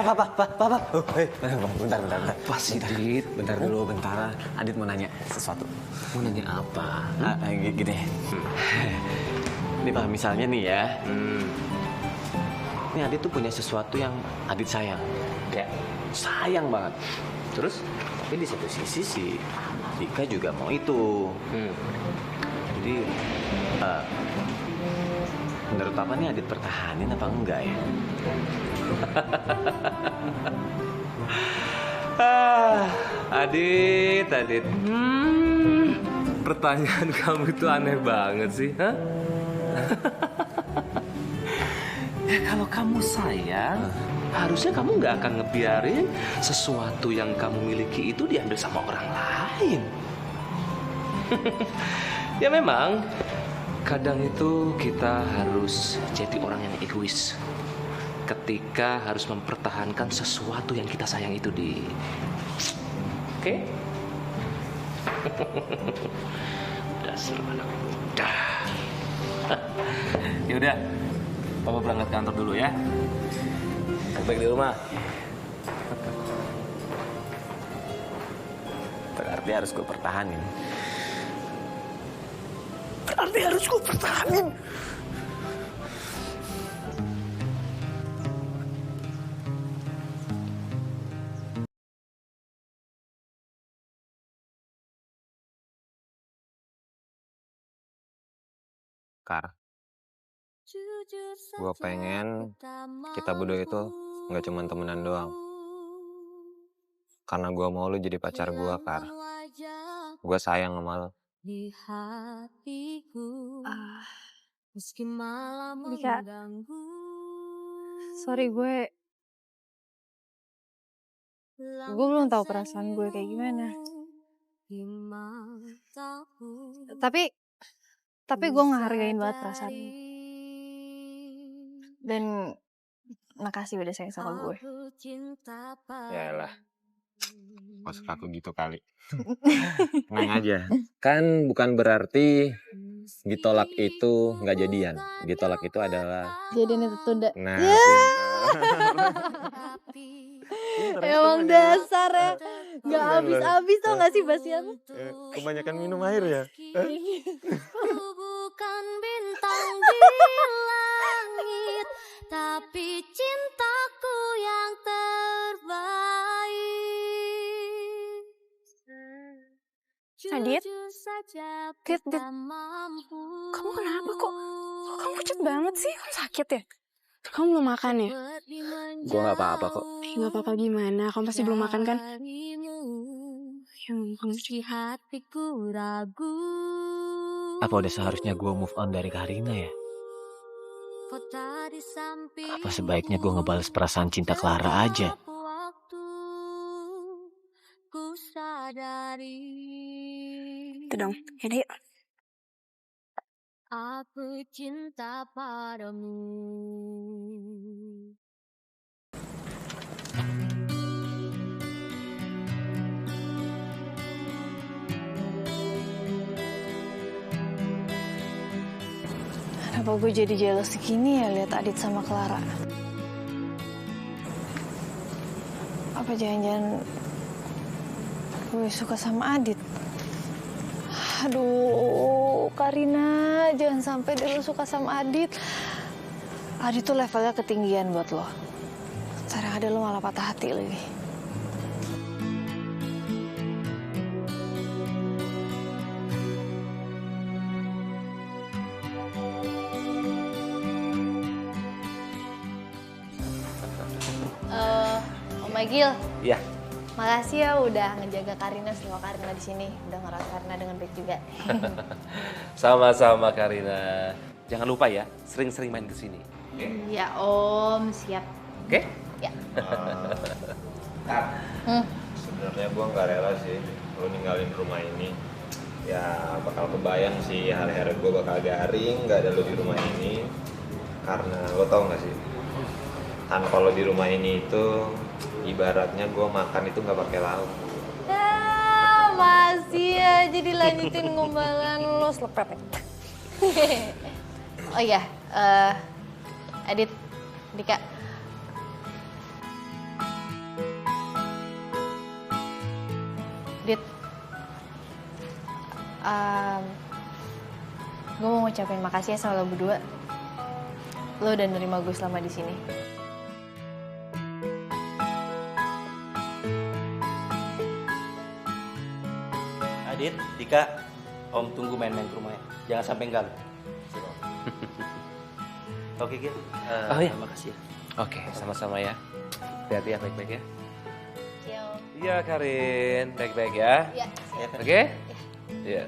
Bentar. Apa sih, Dit? Bentar dulu, bentar. Adit mau nanya sesuatu. Mau nanya apa? Gini. Ini Pak, misalnya nih ya. Ini Adit tuh punya sesuatu yang Adit sayang. Kayak sayang banget. Terus, tapi di satu sisi si Dika juga mau itu. Jadi, menurut Papa nih Adit pertahanin apa enggak ya? Adit. Pertanyaan kamu itu aneh banget sih, hah? Ya kalau kamu sayang, harusnya kamu nggak akan ngebiarin sesuatu yang kamu miliki itu diambil sama orang lain. Ya memang, kadang itu kita harus jadi orang yang egois ketika harus mempertahankan sesuatu yang kita sayang itu di... Oke? Dasar anak muda. Ya udah, Papa berangkat kantor dulu ya. Baik di rumah. Berarti harus gue pertahanin. Kar, gue pengen kita berdua itu nggak cuma temenan doang. Karena gue mau lu jadi pacar gue, Kar. Gue sayang sama lu. Dika, sorry gue belum tahu perasaan gue kayak gimana. Tapi gue ngehargain banget perasaan. Dan makasih udah sayang sama gue. Yaelah, maksud aku gitu kali. Tenang aja. Kan bukan berarti ditolak itu nggak jadian. Ditolak itu adalah jadian itu tunda. Nah, emang dasar ya. Gak habis-habis tau gak sih Basian? kebanyakan minum air ya. Bukan bintang di langit, tapi cintaku yang terbaik. Adit? Dit, kamu kenapa kok? Kamu pucat banget sih? Kamu sakit ya? Kamu belum makan ya? Gue gak apa-apa kok. Gak apa-apa gimana? Kamu pasti belum makan kan? Hatiku ragu. Apa udah seharusnya gue move on dari Karina ya? Apa sebaiknya gue ngebales perasaan cinta Clara aja? Itu dong, yaudah yuk. Aku cinta padamu. Kenapa gue jadi jealous gini ya lihat Adit sama Clara? Apa jangan-jangan gue suka sama Adit? Aduh, Karina, jangan sampai deh lo suka sama Adit. Adit tuh levelnya ketinggian buat lo. Sekarang ada lo malah patah hati lagi. Om Agil. Iya. Makasih ya udah ngejaga Karina selama Karina di sini, udah ngerawat Karina dengan baik juga. Sama-sama Karina. Jangan lupa ya, sering-sering main ke sini. Oke? Iya Om, siap. Oke? Ya. Sebenarnya gue nggak rela sih lo ninggalin rumah ini. Ya bakal kebayang sih hari-hari gue bakal garing, nggak ada lo di rumah ini. Karena lo tau nggak sih, tanpa lo di rumah ini itu ibaratnya gue makan itu nggak pakai lauk. Masih ya, jadi lanjutin ngombalan lo selepet. Oh iya, Adit, Dika. Dit, gue mau ngucapin makasih ya sama lo berdua. Lo udah nerima gue selama di sini. Adit, Dika, Om tunggu main-main ke rumahnya. Jangan sampai enggak. Oke, Gil. Oh iya. Terima kasih ya. Oke, sama-sama ya. Hati-hati ya, baik-baik ya. Yo. Iya, Karin. Baik-baik ya. Iya. Oke? Iya.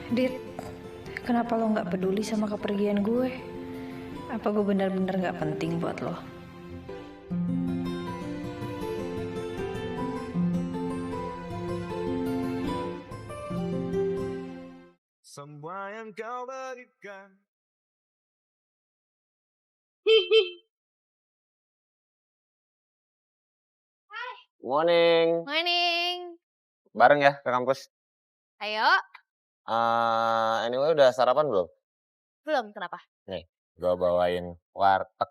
Dit, kenapa lo nggak peduli sama kepergian gue? Apa gue benar-benar nggak penting buat lo? Semua yang kau berikan. Morning. Morning. Bareng ya ke kampus. Ayo. Anyway udah sarapan belum? Belum, kenapa? Nih, gue bawain warteg.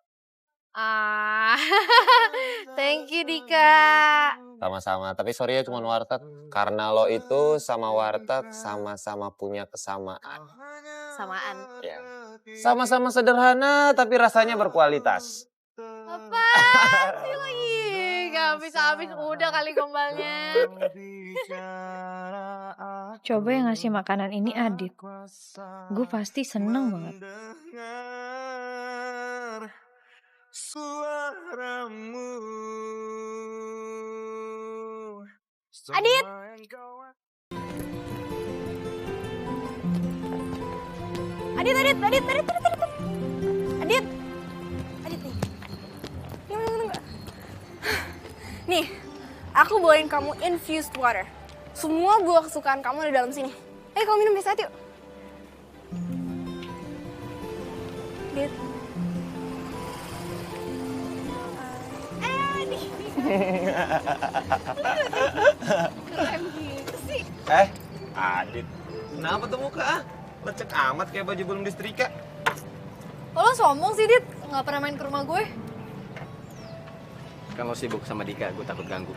Thank you Dika. Sama-sama, tapi sorry ya cuma warteg. Karena lo itu sama warteg sama-sama punya kesamaan. Samaan. Ya. Sama-sama sederhana tapi rasanya berkualitas. Apa sih lagi? Gak habis-habis udah kali gombalnya. Coba yang ngasih makanan ini Adit. Gue pasti seneng banget. Suaramu. Adit. Adit. Adit nih. Nih, aku bawain kamu infused water. Semua buah kesukaan kamu ada dalam sini. Ayo kamu minum bisa yuk. Dit. Keren gitu sih. Adit. Kenapa tuh muka? Lecek amat kayak baju belum disetrika. Lo sombong sih Dit, gak pernah main ke rumah gue. Kan lo sibuk sama Dika, gue takut ganggu.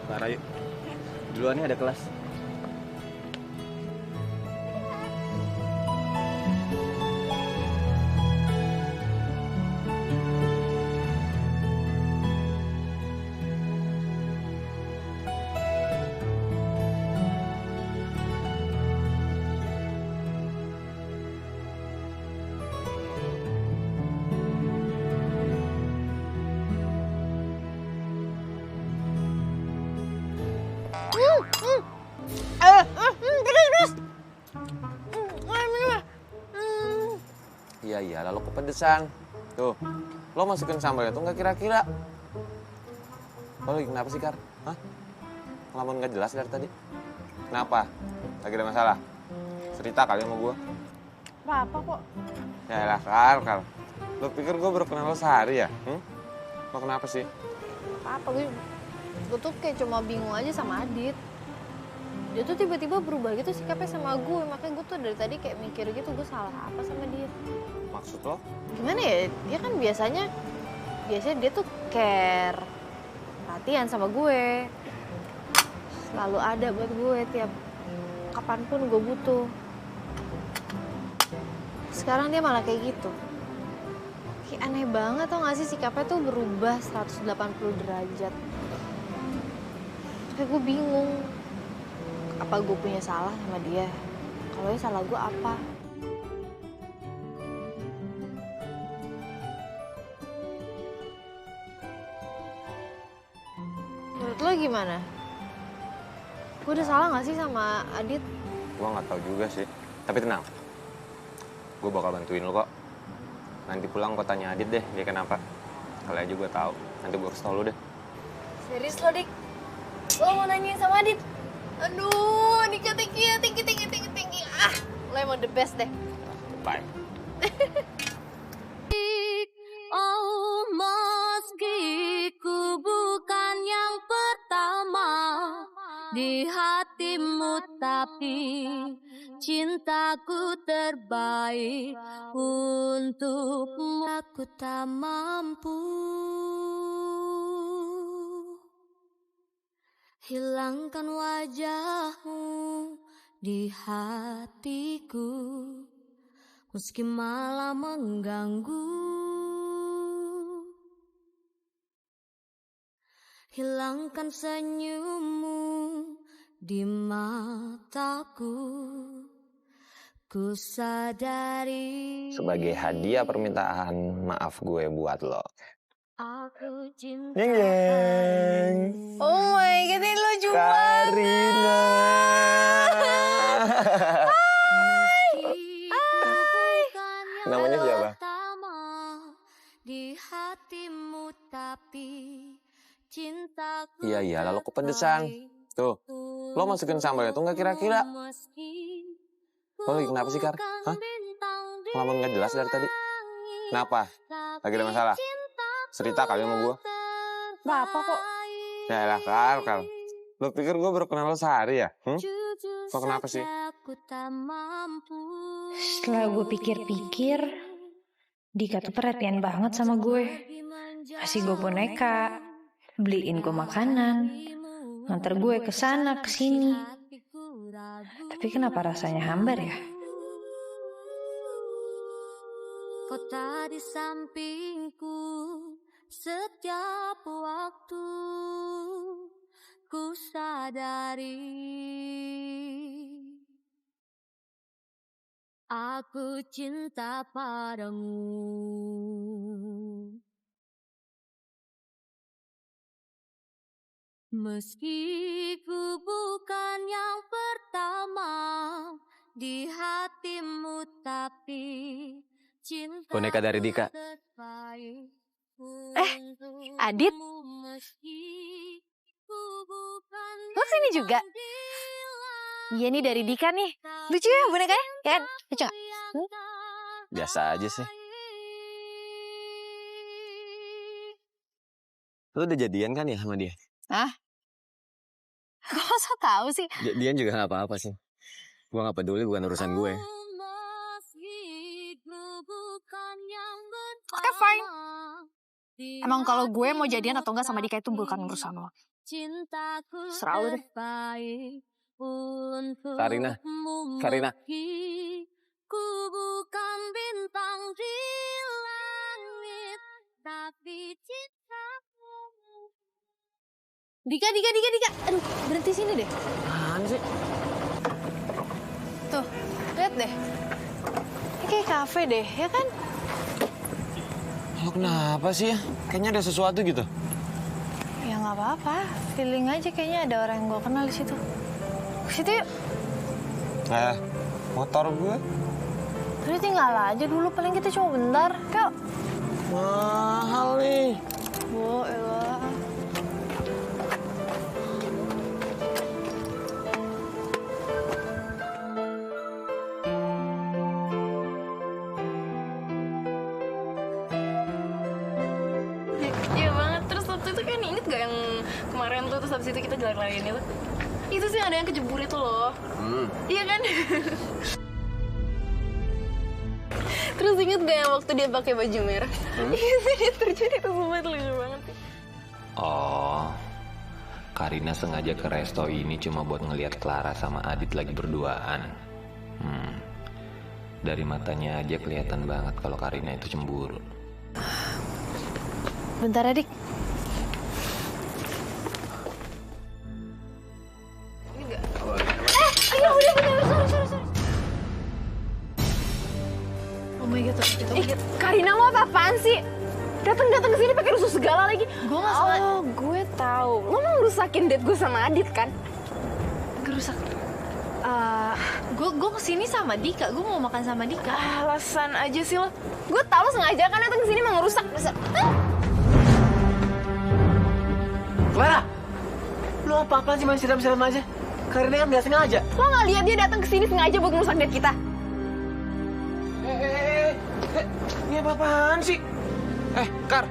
Clara yuk. Duluan nih ada kelas. Terus. Iya, lalu kepedesan. Tuh, lo masukin sambalnya tuh nggak kira-kira. Lo lagi kenapa sih, Kar? Hah? Ngelamun nggak jelas dari tadi. Kenapa? Lagi ada masalah? Cerita kali sama gue. Apa kok? Yaelah, Kar. Lo pikir gue baru kenal lo sehari ya? Lo kenapa sih? Apa gue tuh kayak cuma bingung aja sama Adit. Dia tuh tiba-tiba berubah gitu sikapnya sama gue. Makanya gue tuh dari tadi kayak mikir gitu, gue salah apa sama dia. Maksud lo? Gimana ya, dia kan biasanya dia tuh care, perhatian sama gue. Selalu ada buat gue tiap kapanpun gue butuh. Sekarang dia malah kayak gitu. Kayak aneh banget tau gak sih, sikapnya tuh berubah 180 derajat. Kayak gue bingung. Apa gue punya salah sama dia? Kalau ya salah gue apa? Menurut lo gimana? Gue udah salah gak sih sama Adit? Gue nggak tahu juga sih. Tapi tenang, gue bakal bantuin lo kok. Nanti pulang gue tanya Adit deh, dia kenapa. Kali aja gue tahu. Nanti gue kasih tau lo deh. Serius lo, Dik? Lo mau nanya sama Adit? Aduh, Dika tinggi. Lo emang the best deh. Bye. Oh di hatimu, tapi cintaku terbaik untukmu. Aku tak mampu hilangkan wajahmu di hatiku, meski malah mengganggu. Hilangkan senyummu di mataku, ku sadari. Sebagai hadiah permintaan maaf gue buat lo. Aku cinta. Jeng jeng. Oh my god, ini lucu banget. Karina. Namanya siapa? Di hatimu, tapi cintaku. Iya, lalu kepedesan. Tuh, lo masukin sambal itu nggak kira-kira? Lo lagi kenapa sih, Kar? Hah? Ngelamun nggak jelas dari tadi? Kenapa? Lagi ada masalah? Cerita kali sama gue. Apa kok? Ya lah, Kar. Lo pikir gue baru kenal lo sehari ya? Kok kenapa sih? Setelah gue pikir-pikir, Dika tuh perhatian banget sama gue. Kasih gue boneka, beliin gue makanan, nganter gue ke sana ke sini. Tapi kenapa rasanya hambar ya? Kota di sampingku setiap waktu, ku sadari aku cinta padamu. Meski ku bukan yang pertama di hatimu, tapi cinta Boneka dari Dika. Adit? Lo sini juga? Iya nih dari Dika nih. Lucu ya bonekanya? Ya kan? Lucu gak? Biasa aja sih. Lo udah jadian kan ya sama dia? Hah? Kok so tau sih? Jadian juga gak apa-apa sih. Gue gak peduli, bukan urusan gue. Oke, fine. Emang kalau gue mau jadian atau enggak sama Dika itu bukan urusan lo. Serah lo deh. Karina. Ku bukan bintang di langit, tapi cintaku. Dika. Aduh, berhenti sini deh. Apaan sih? Tuh, lihat deh. Ini kayak kafe deh, ya kan? Lo kenapa sih ya? Kayaknya ada sesuatu gitu. Ya nggak apa-apa. Feeling aja kayaknya ada orang yang gue kenal di situ. Ke situ yuk. Motor gue. Udah tinggal aja dulu, paling kita cuma bentar. Yuk. Mahal nih. Oh, elah. Iya banget. Terus waktu itu kan inget gak yang kemarin tuh, terus habis itu kita jalan-jalanin itu? Itu sih ada yang kejebur itu loh. Iya kan? Terus inget gak yang waktu dia pakai baju merah? Iya sih, dia terjun itu semua itu lucu banget sih. Oh, Karina sengaja ke resto ini cuma buat ngelihat Clara sama Adit lagi berduaan. Dari matanya aja kelihatan banget kalau Karina itu cemburu. Bentar adik. Udah, sorry. Oh my god, Karina lo apa-apaan sih? Datang ke sini pakai rusuh segala lagi. Gue nggak salah. Oh, gue tahu. Lo mau ngerusakin date gue sama Adit kan? Ngerusak. Gue kesini sama Dika. Gue mau makan sama Dika. Alasan aja sih lo. Gue tahu lo sengaja kan datang ke sini mau ngerusak. Clara! Lo apa-apaan sih main siram-siram aja? Karina kan nggak sengaja. Lo nggak lihat dia datang ke sini sengaja buat ngerusak date kita? Ini apa-apaan sih? Kar,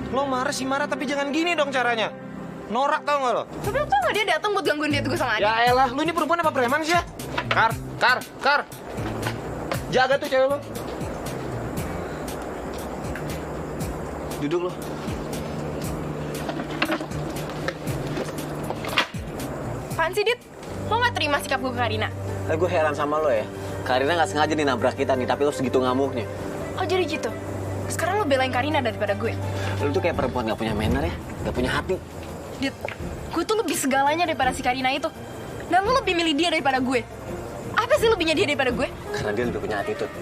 lo marah sih marah tapi jangan gini dong caranya. Norak tau gak lo? Tapi lo tau gak dia datang buat gangguin dia gue sama Adit? Ya elah, lu ini perempuan apa preman sih ya? Kar. Jaga tuh cewek lo. Duduk lo. Apaan sih, Dit? Lo gak terima sikap gue ke Karina? Gue heran sama lo ya. Karina nggak sengaja nih nabrak kita nih, tapi lo segitu ngamuknya. Oh jadi gitu? Sekarang lo belain Karina daripada gue? Lo tuh kayak perempuan nggak punya manner ya, nggak punya hati. Dit, gue tuh lebih segalanya daripada si Karina itu. Dan lo lebih milih dia daripada gue. Apa sih lebihnya dia daripada gue? Karena dia lebih punya attitude.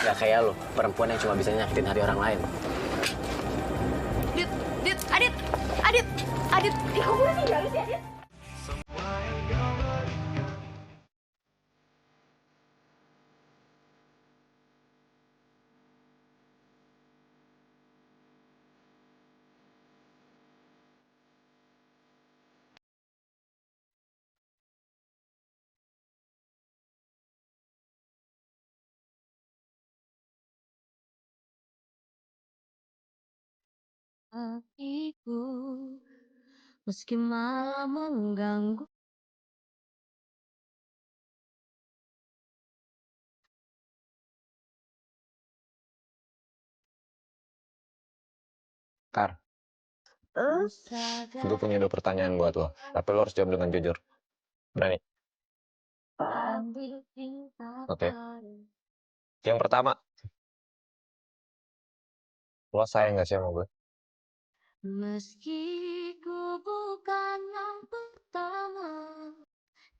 Nggak kayak lo, perempuan yang cuma bisa nyakitin hati orang lain. Adit, kok gue tinggalin sih, Adit? Hatiku, meski malam mengganggu. Kar, gue punya 2 pertanyaan buat lo, tapi lo harus jawab dengan jujur. Berani? Oke. Yang pertama, lo sayang gak sih sama gue? Meski ku bukan yang pertama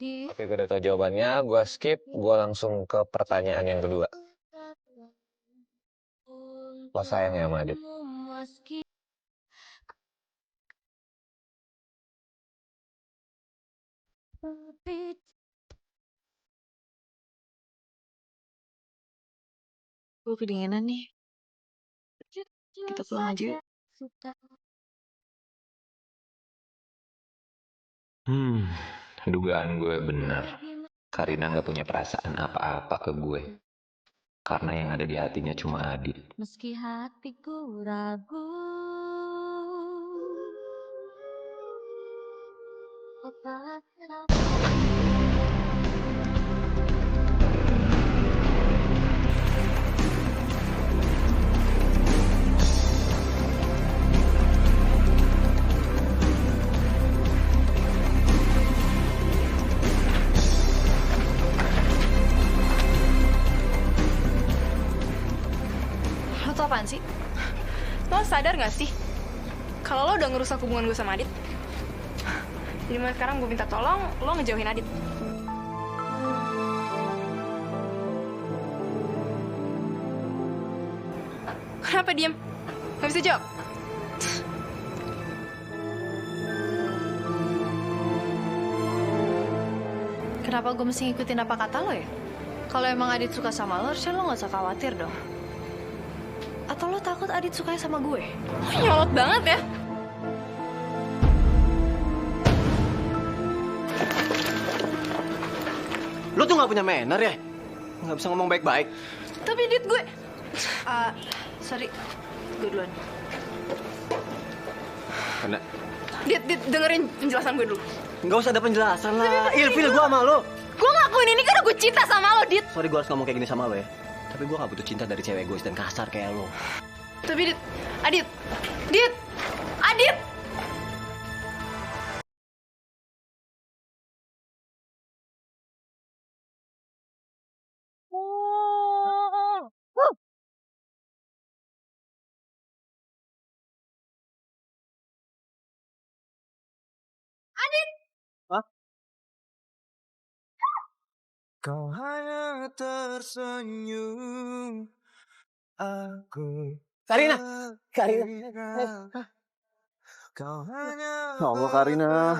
di Oke, gue udah tau jawabannya. Gue skip, gue langsung ke pertanyaan yang kedua. Lo sayang ya sama Adit? meski Gue kedinginan nih. Kita pulang aja yuk. Dugaan gue bener. Karina gak punya perasaan apa-apa ke gue. Karena yang ada di hatinya cuma Adit. Meski hatiku ragu, Lo tau apaan sih? Lo sadar gak sih? Kalau lo udah ngerusak hubungan gue sama Adit. Jadi mulai sekarang gue minta tolong, lo ngejauhin Adit. Kenapa diem? Gak bisa jawab? Kenapa gue mesti ngikutin apa kata lo ya? Kalau emang Adit suka sama lo, harusnya lo gak usah khawatir dong. Atau lo takut Adit sukanya sama gue? Nyolot banget ya. Lo tuh nggak punya manner ya? Nggak bisa ngomong baik-baik. Tapi Dit gue... Sorry, gue duluan. Karena Dit, dengerin penjelasan gue dulu. nggak usah ada penjelasan lah. Ilfil gue sama lo. Gue ngelakuin ini karena gue cinta sama lo, Dit. Sorry gue harus ngomong kayak gini sama lo ya. Tapi gue gak butuh cinta dari cewek egois dan kasar kayak lo. Tapi Dit, Adit. Hah? Kau hanya tersenyum, aku Karina. Kau hanya Ya Allah, Karina.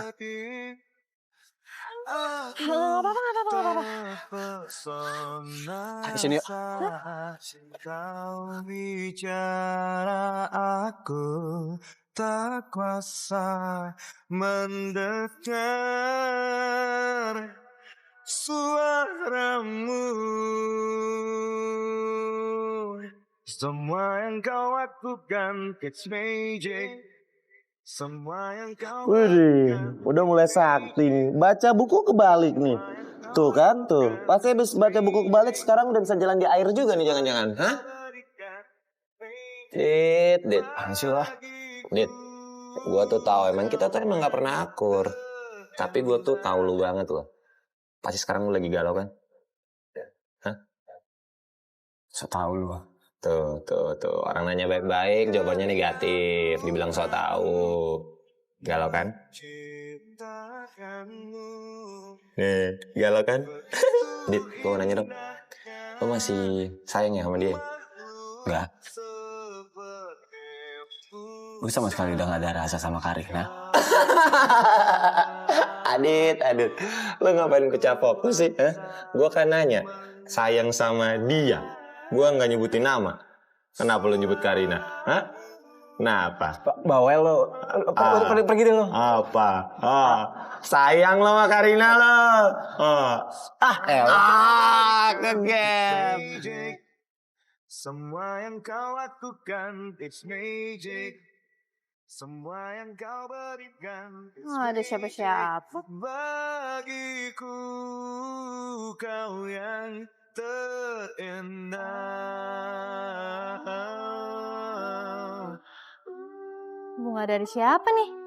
terpesona Sini yuk. saat kau bicara, aku tak kuasa mendengar suaramu. Semua yang kau lakukan, it's magic. semua yang kau Wih, udah mulai sakti nih. Baca buku kebalik nih. Tuh kan, tuh. Pasti habis baca buku kebalik sekarang udah bisa jalan di air juga nih jangan-jangan. Hah? Dit. Apaan sih lo? Dit, gue tuh tahu emang kita tuh emang gak pernah akur. Tapi gue tuh tahu lu banget loh. Pasti sekarang lu lagi galau kan? Hah? So tau lu. Tuh. Orang nanya baik-baik, jawabannya negatif. Dibilang so tahu. Galau kan? Nih, galau kan? Dit, gue mau nanya dong. Lo masih sayang ya sama dia? Enggak. Gue sama sekali udah gak ada rasa sama Karina. Adit. Lo ngapain pecah fokus sih? Gue kan nanya, sayang sama dia. Gue gak nyebutin nama. Kenapa lo nyebut Karina? Hah? Kenapa? Bawel lo. Pergi deh lo. Apa? Sayang lo sama Karina lo. Kegep. Semua yang kau lakukan, it's magic. Semua yang kau berikan, Nggak ada siapa-siapa. bagiku kau yang terindah. Bunga dari siapa nih?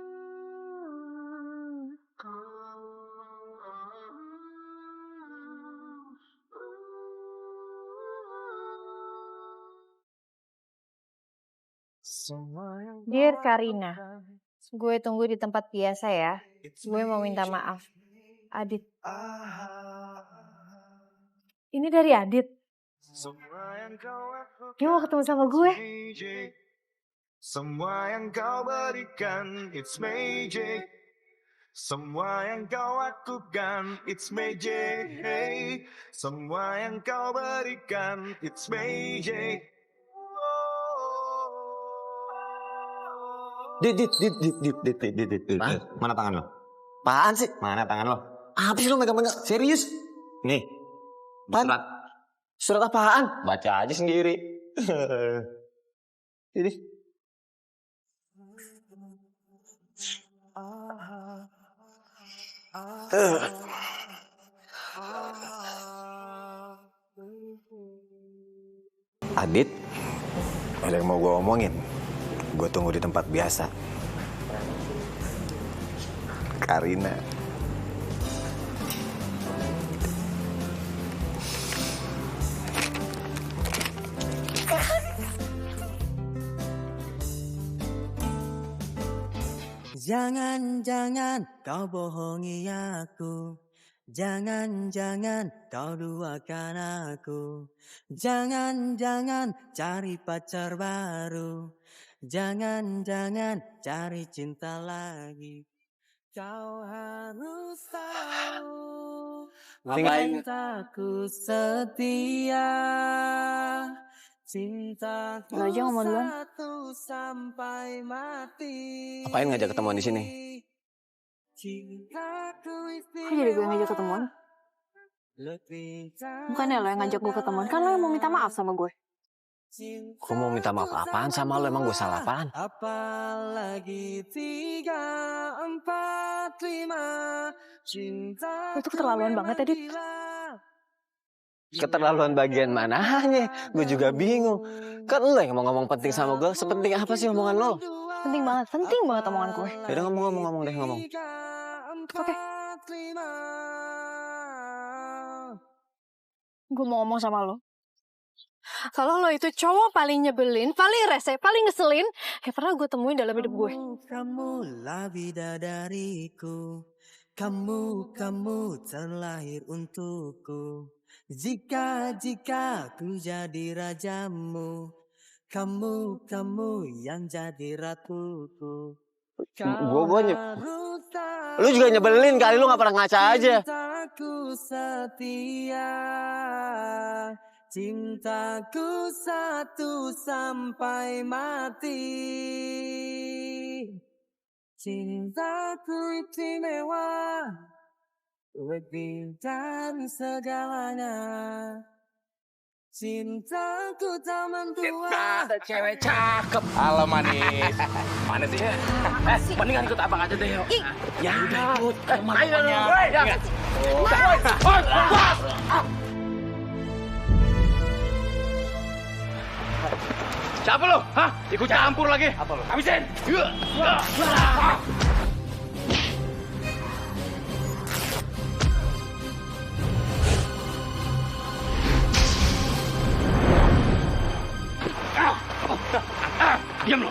Dear Karina, gue tunggu di tempat biasa ya. Gue mau minta maaf. Adit. Ini dari Adit. Dia mau ketemu sama gue. Semua yang kau berikan, it's magic. Semua yang kau lakukan, it's magic. Semua yang kau berikan, it's magic. Dit. Mana tangan lo? Apaan sih? Mana tangan lo? Apa sih lo megang-megang? Serius? Nih. Surat apaan? Baca aja sendiri. Ini. Adit, ada yang mau gue omongin. Gue tunggu di tempat biasa. Karina. Jangan kau bohongi aku. Jangan kau duakan aku. Jangan cari pacar baru. Jangan cari cinta lagi. Kau harus tahu. Cintaku setia. Cintaku satu sampai mati. Ngapain ngajak ketemuan di sini? Kok jadi gue yang ngajak ketemuan? Bukannya lo yang ngajak gue ketemuan, kan lo yang mau minta maaf sama gue. Gue mau minta maaf apaan sama lo? Emang gue salah apaan? Apalagi 3, 4, 5. Lo tuh keterlaluan banget ya, Dit. Keterlaluan bagian mananya? Gue juga bingung. Kan lo yang mau ngomong penting sama gue. Sepenting apa sih omongan lo? Penting banget omongan gue. Yaudah ngomong deh. Oke. Gue mau ngomong sama lo. Kalau lo itu cowok paling nyebelin, paling rese, paling ngeselin, yang pernah gue temuin dalam hidup gue. Kamulah bidadariku. Kamu terlahir untukku. Jika ku jadi rajamu, kamu yang jadi ratuku. Lu juga nyebelin kali, lu gak pernah ngaca aja. Cintaku setia, cintaku satu sampai mati. Cintaku istimewa, lebih dari segalanya. Cintaku tak mentua. Ada cewek cakep. Halo manis. Mana sih? Mendingan ikut abang aja deh yuk. Ya udah ikut. Ayo. Siapa lo? Hah? Ikut campur lagi? Apa lo? Habisin. Diam lo.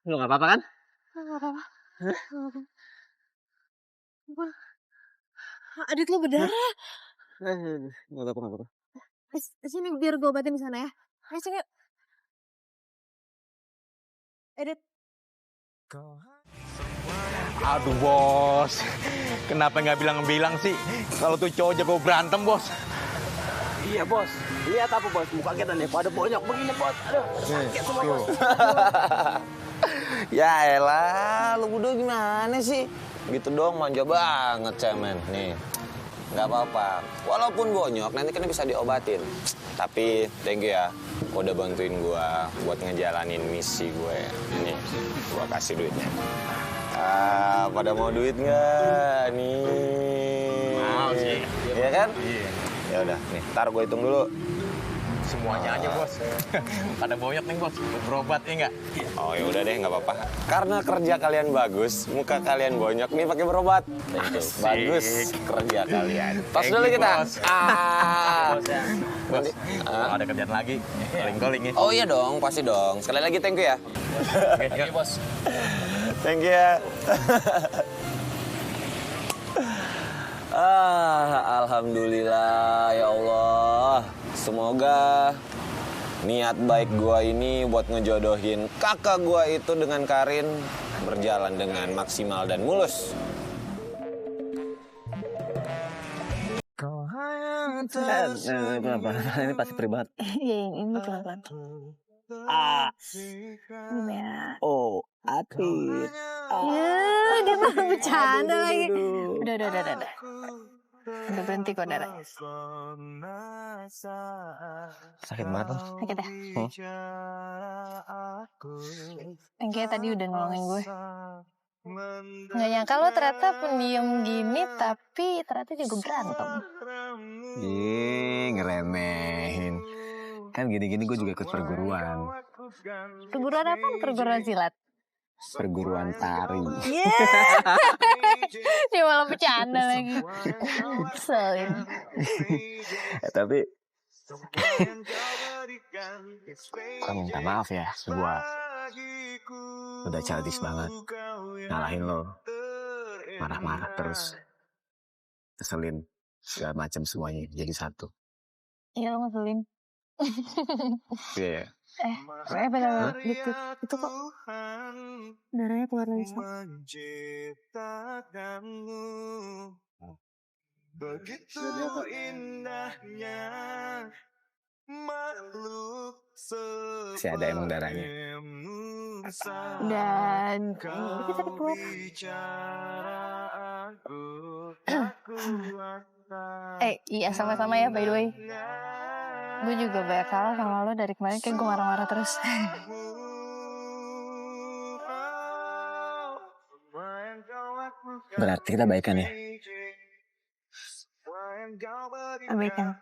Lo nggak apa-apa kan? Nggak apa-apa. Adit lo berdarah. Nggak apa-apa, nggak apa-apa. Sini biar gue obatin di sana ya. Ayo sini. Adit. Aduh bos, kenapa nggak bilang-bilang sih? Kalau tuh cowok jago berantem bos. Iya bos, lihat apa bos? Muka kita nih pada bonyok begini bos. Aduh, sakit semua bos. Ya elah, lu berdua gimana sih? Gitu dong, manja banget cemen. Nih, nggak apa-apa. Walaupun bonyok, nanti kan bisa diobatin. Tapi thank you ya, udah bantuin gua buat ngejalanin misi gue. Nih, gua kasih duitnya. Pada mau duit nggak? Nih. Mau sih. Iya kan? Iya. Ya udah, nih, ntar gue hitung dulu. Semuanya aja bos. Pada bonyok nih bos, buat berobat ya nggak? Oh ya udah deh, nggak apa-apa. Karena kerja kalian bagus, muka kalian bonyok nih pakai berobat. Thank you. Bagus kerja kalian. Tos Thank dulu you, kita. bos. Bos, ada kerjaan lagi. Calling-calling ya. Oh iya dong, pasti dong. Sekali lagi thank you ya. Thank you bos. Thank you ya. Alhamdulillah ya Allah. Semoga niat baik gua ini buat ngejodohin kakak gua itu dengan Karin berjalan dengan maksimal dan mulus. Ini pasti perih banget. Iya, ini pelan-pelan. Oh, Atit. Ya, dia malah bercanda lagi. Udah. Udah berhenti kok darah. Sakit banget loh. Sakit ya? Kayaknya tadi udah nolongin gue. Nggak nyangka lo ternyata pendiam gini, tapi ternyata juga berantem. Ngeremehin. Kan gini-gini gue juga ikut perguruan. Perguruan apa? Perguruan silat? Perguruan tari. Dia malah bercanda lagi. Keselin. Tapi gue minta maaf ya, gue udah childish banget ngalahin lo, marah-marah terus, keselin segala macam semuanya jadi satu. Iya lo ngeselin. Iya. Bener gitu. Itu kok darahnya keluar dari sana. Begitu indahnya makhluk Masih ada emang darahnya. Dan kita keluar. Iya sama-sama ya by the way. Gue juga banyak salah sama lo dari kemarin, kayak gue marah-marah terus. Berarti kita baikan ya? Baikan.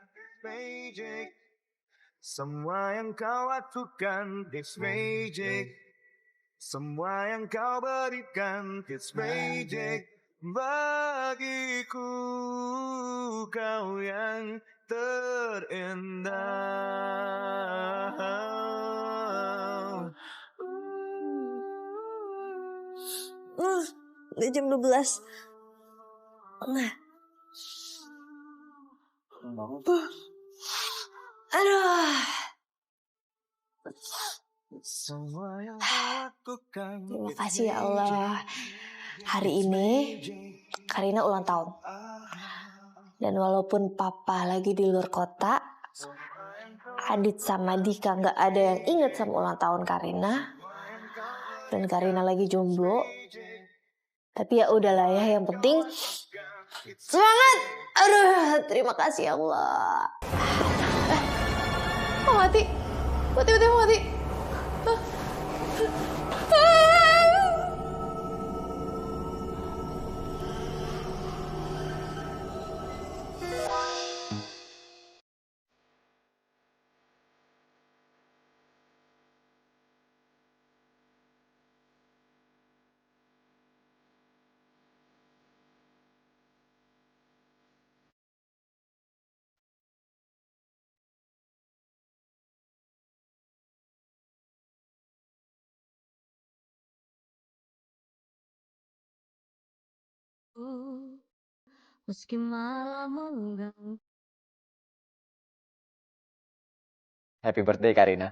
Semua yang kau lakukan, it's magic. Semua yang kau berikan, it's magic. Bagiku kau yang terindah. Udah jam 12. Nah. Aduh. Terima kasih ya Allah. Hari ini Karina ulang tahun. Dan walaupun papa lagi di luar kota, Adit sama Dika nggak ada yang inget sama ulang tahun Karina. Dan Karina lagi jomblo. Tapi ya udahlah ya, yang penting semangat. Aduh, terima kasih ya Allah. Mau mati? Tiba-tiba mati. Meski malam mengganggu. Happy birthday Karina.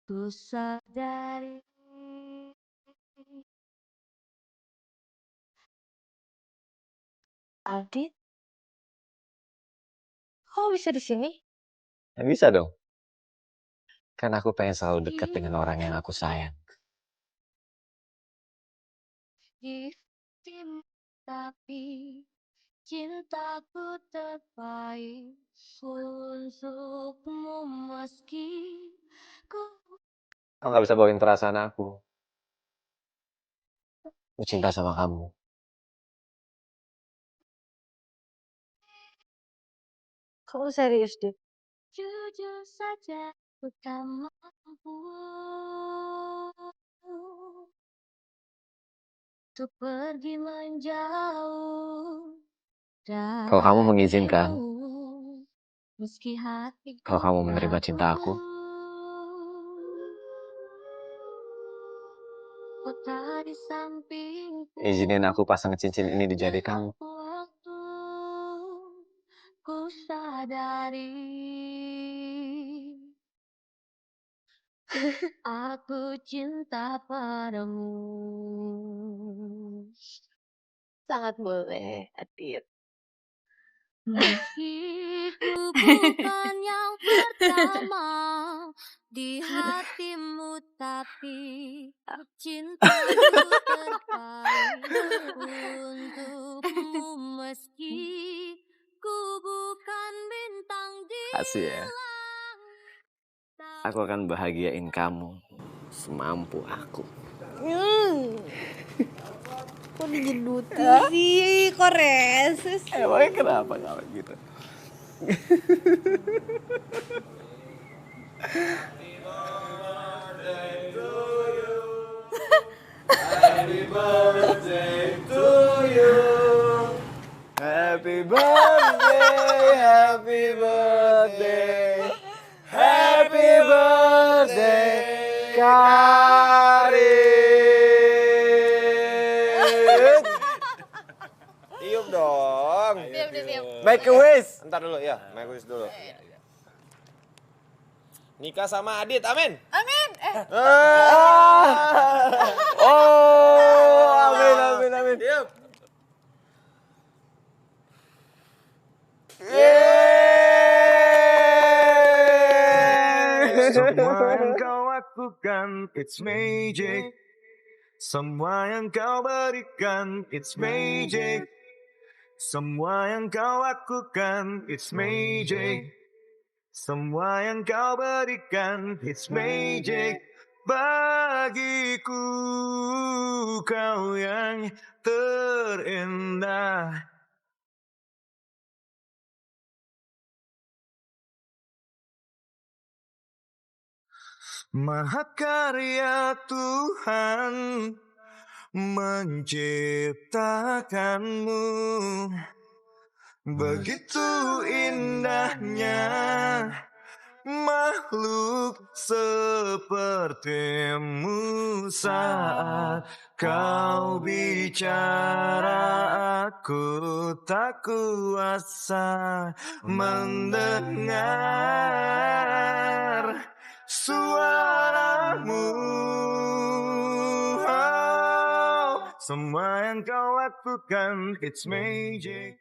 Ku sadari Adit, kok bisa di sini? Ya bisa dong. Kan aku pengen selalu dekat dengan orang yang aku sayang. di tim, tapi cintaku terbaik untukmu meski ku. Kau gak bisa bawain perasaan aku. Aku cinta sama kamu. Kamu serius, Dit? Jujur saja ku tak mampu untuk pergi menjauh Kalau kamu mengizinkan, darimu, meski hatiku kalau kamu menerima cinta aku, ku tak di sampingku. izinin aku pasang cincin ini di jari kamu. Waktu ku sadari aku cinta padamu. Sangat boleh, Adit. Meski ku bukan yang pertama di hatimu, tapi cintaku terbaik untukmu. Meski ku bukan bintang di Kasih ya. Aku akan bahagiain kamu semampu aku. Kok digedutin sih? Kok reses sih? Emangnya kenapa kalau gitu? Happy birthday to you. Happy birthday, happy birthday. Happy birthday, Karin. Tiup dong. Diam. Make a wish. Ntar dulu ya, make wish dulu. Nikah sama Adit, amin. Amin. Oh, amin. Tiup. Semua yang kau lakukan, it's magic. Semua yang kau berikan, it's magic. Semua yang kau lakukan, it's magic. Semua yang kau berikan, it's magic. Bagiku kau yang terindah. Mahakarya Tuhan menciptakanmu, begitu indahnya makhluk sepertimu. Saat kau bicara aku tak kuasa mendengar suaramu. Oh, semua yang kau lakukan it's magic.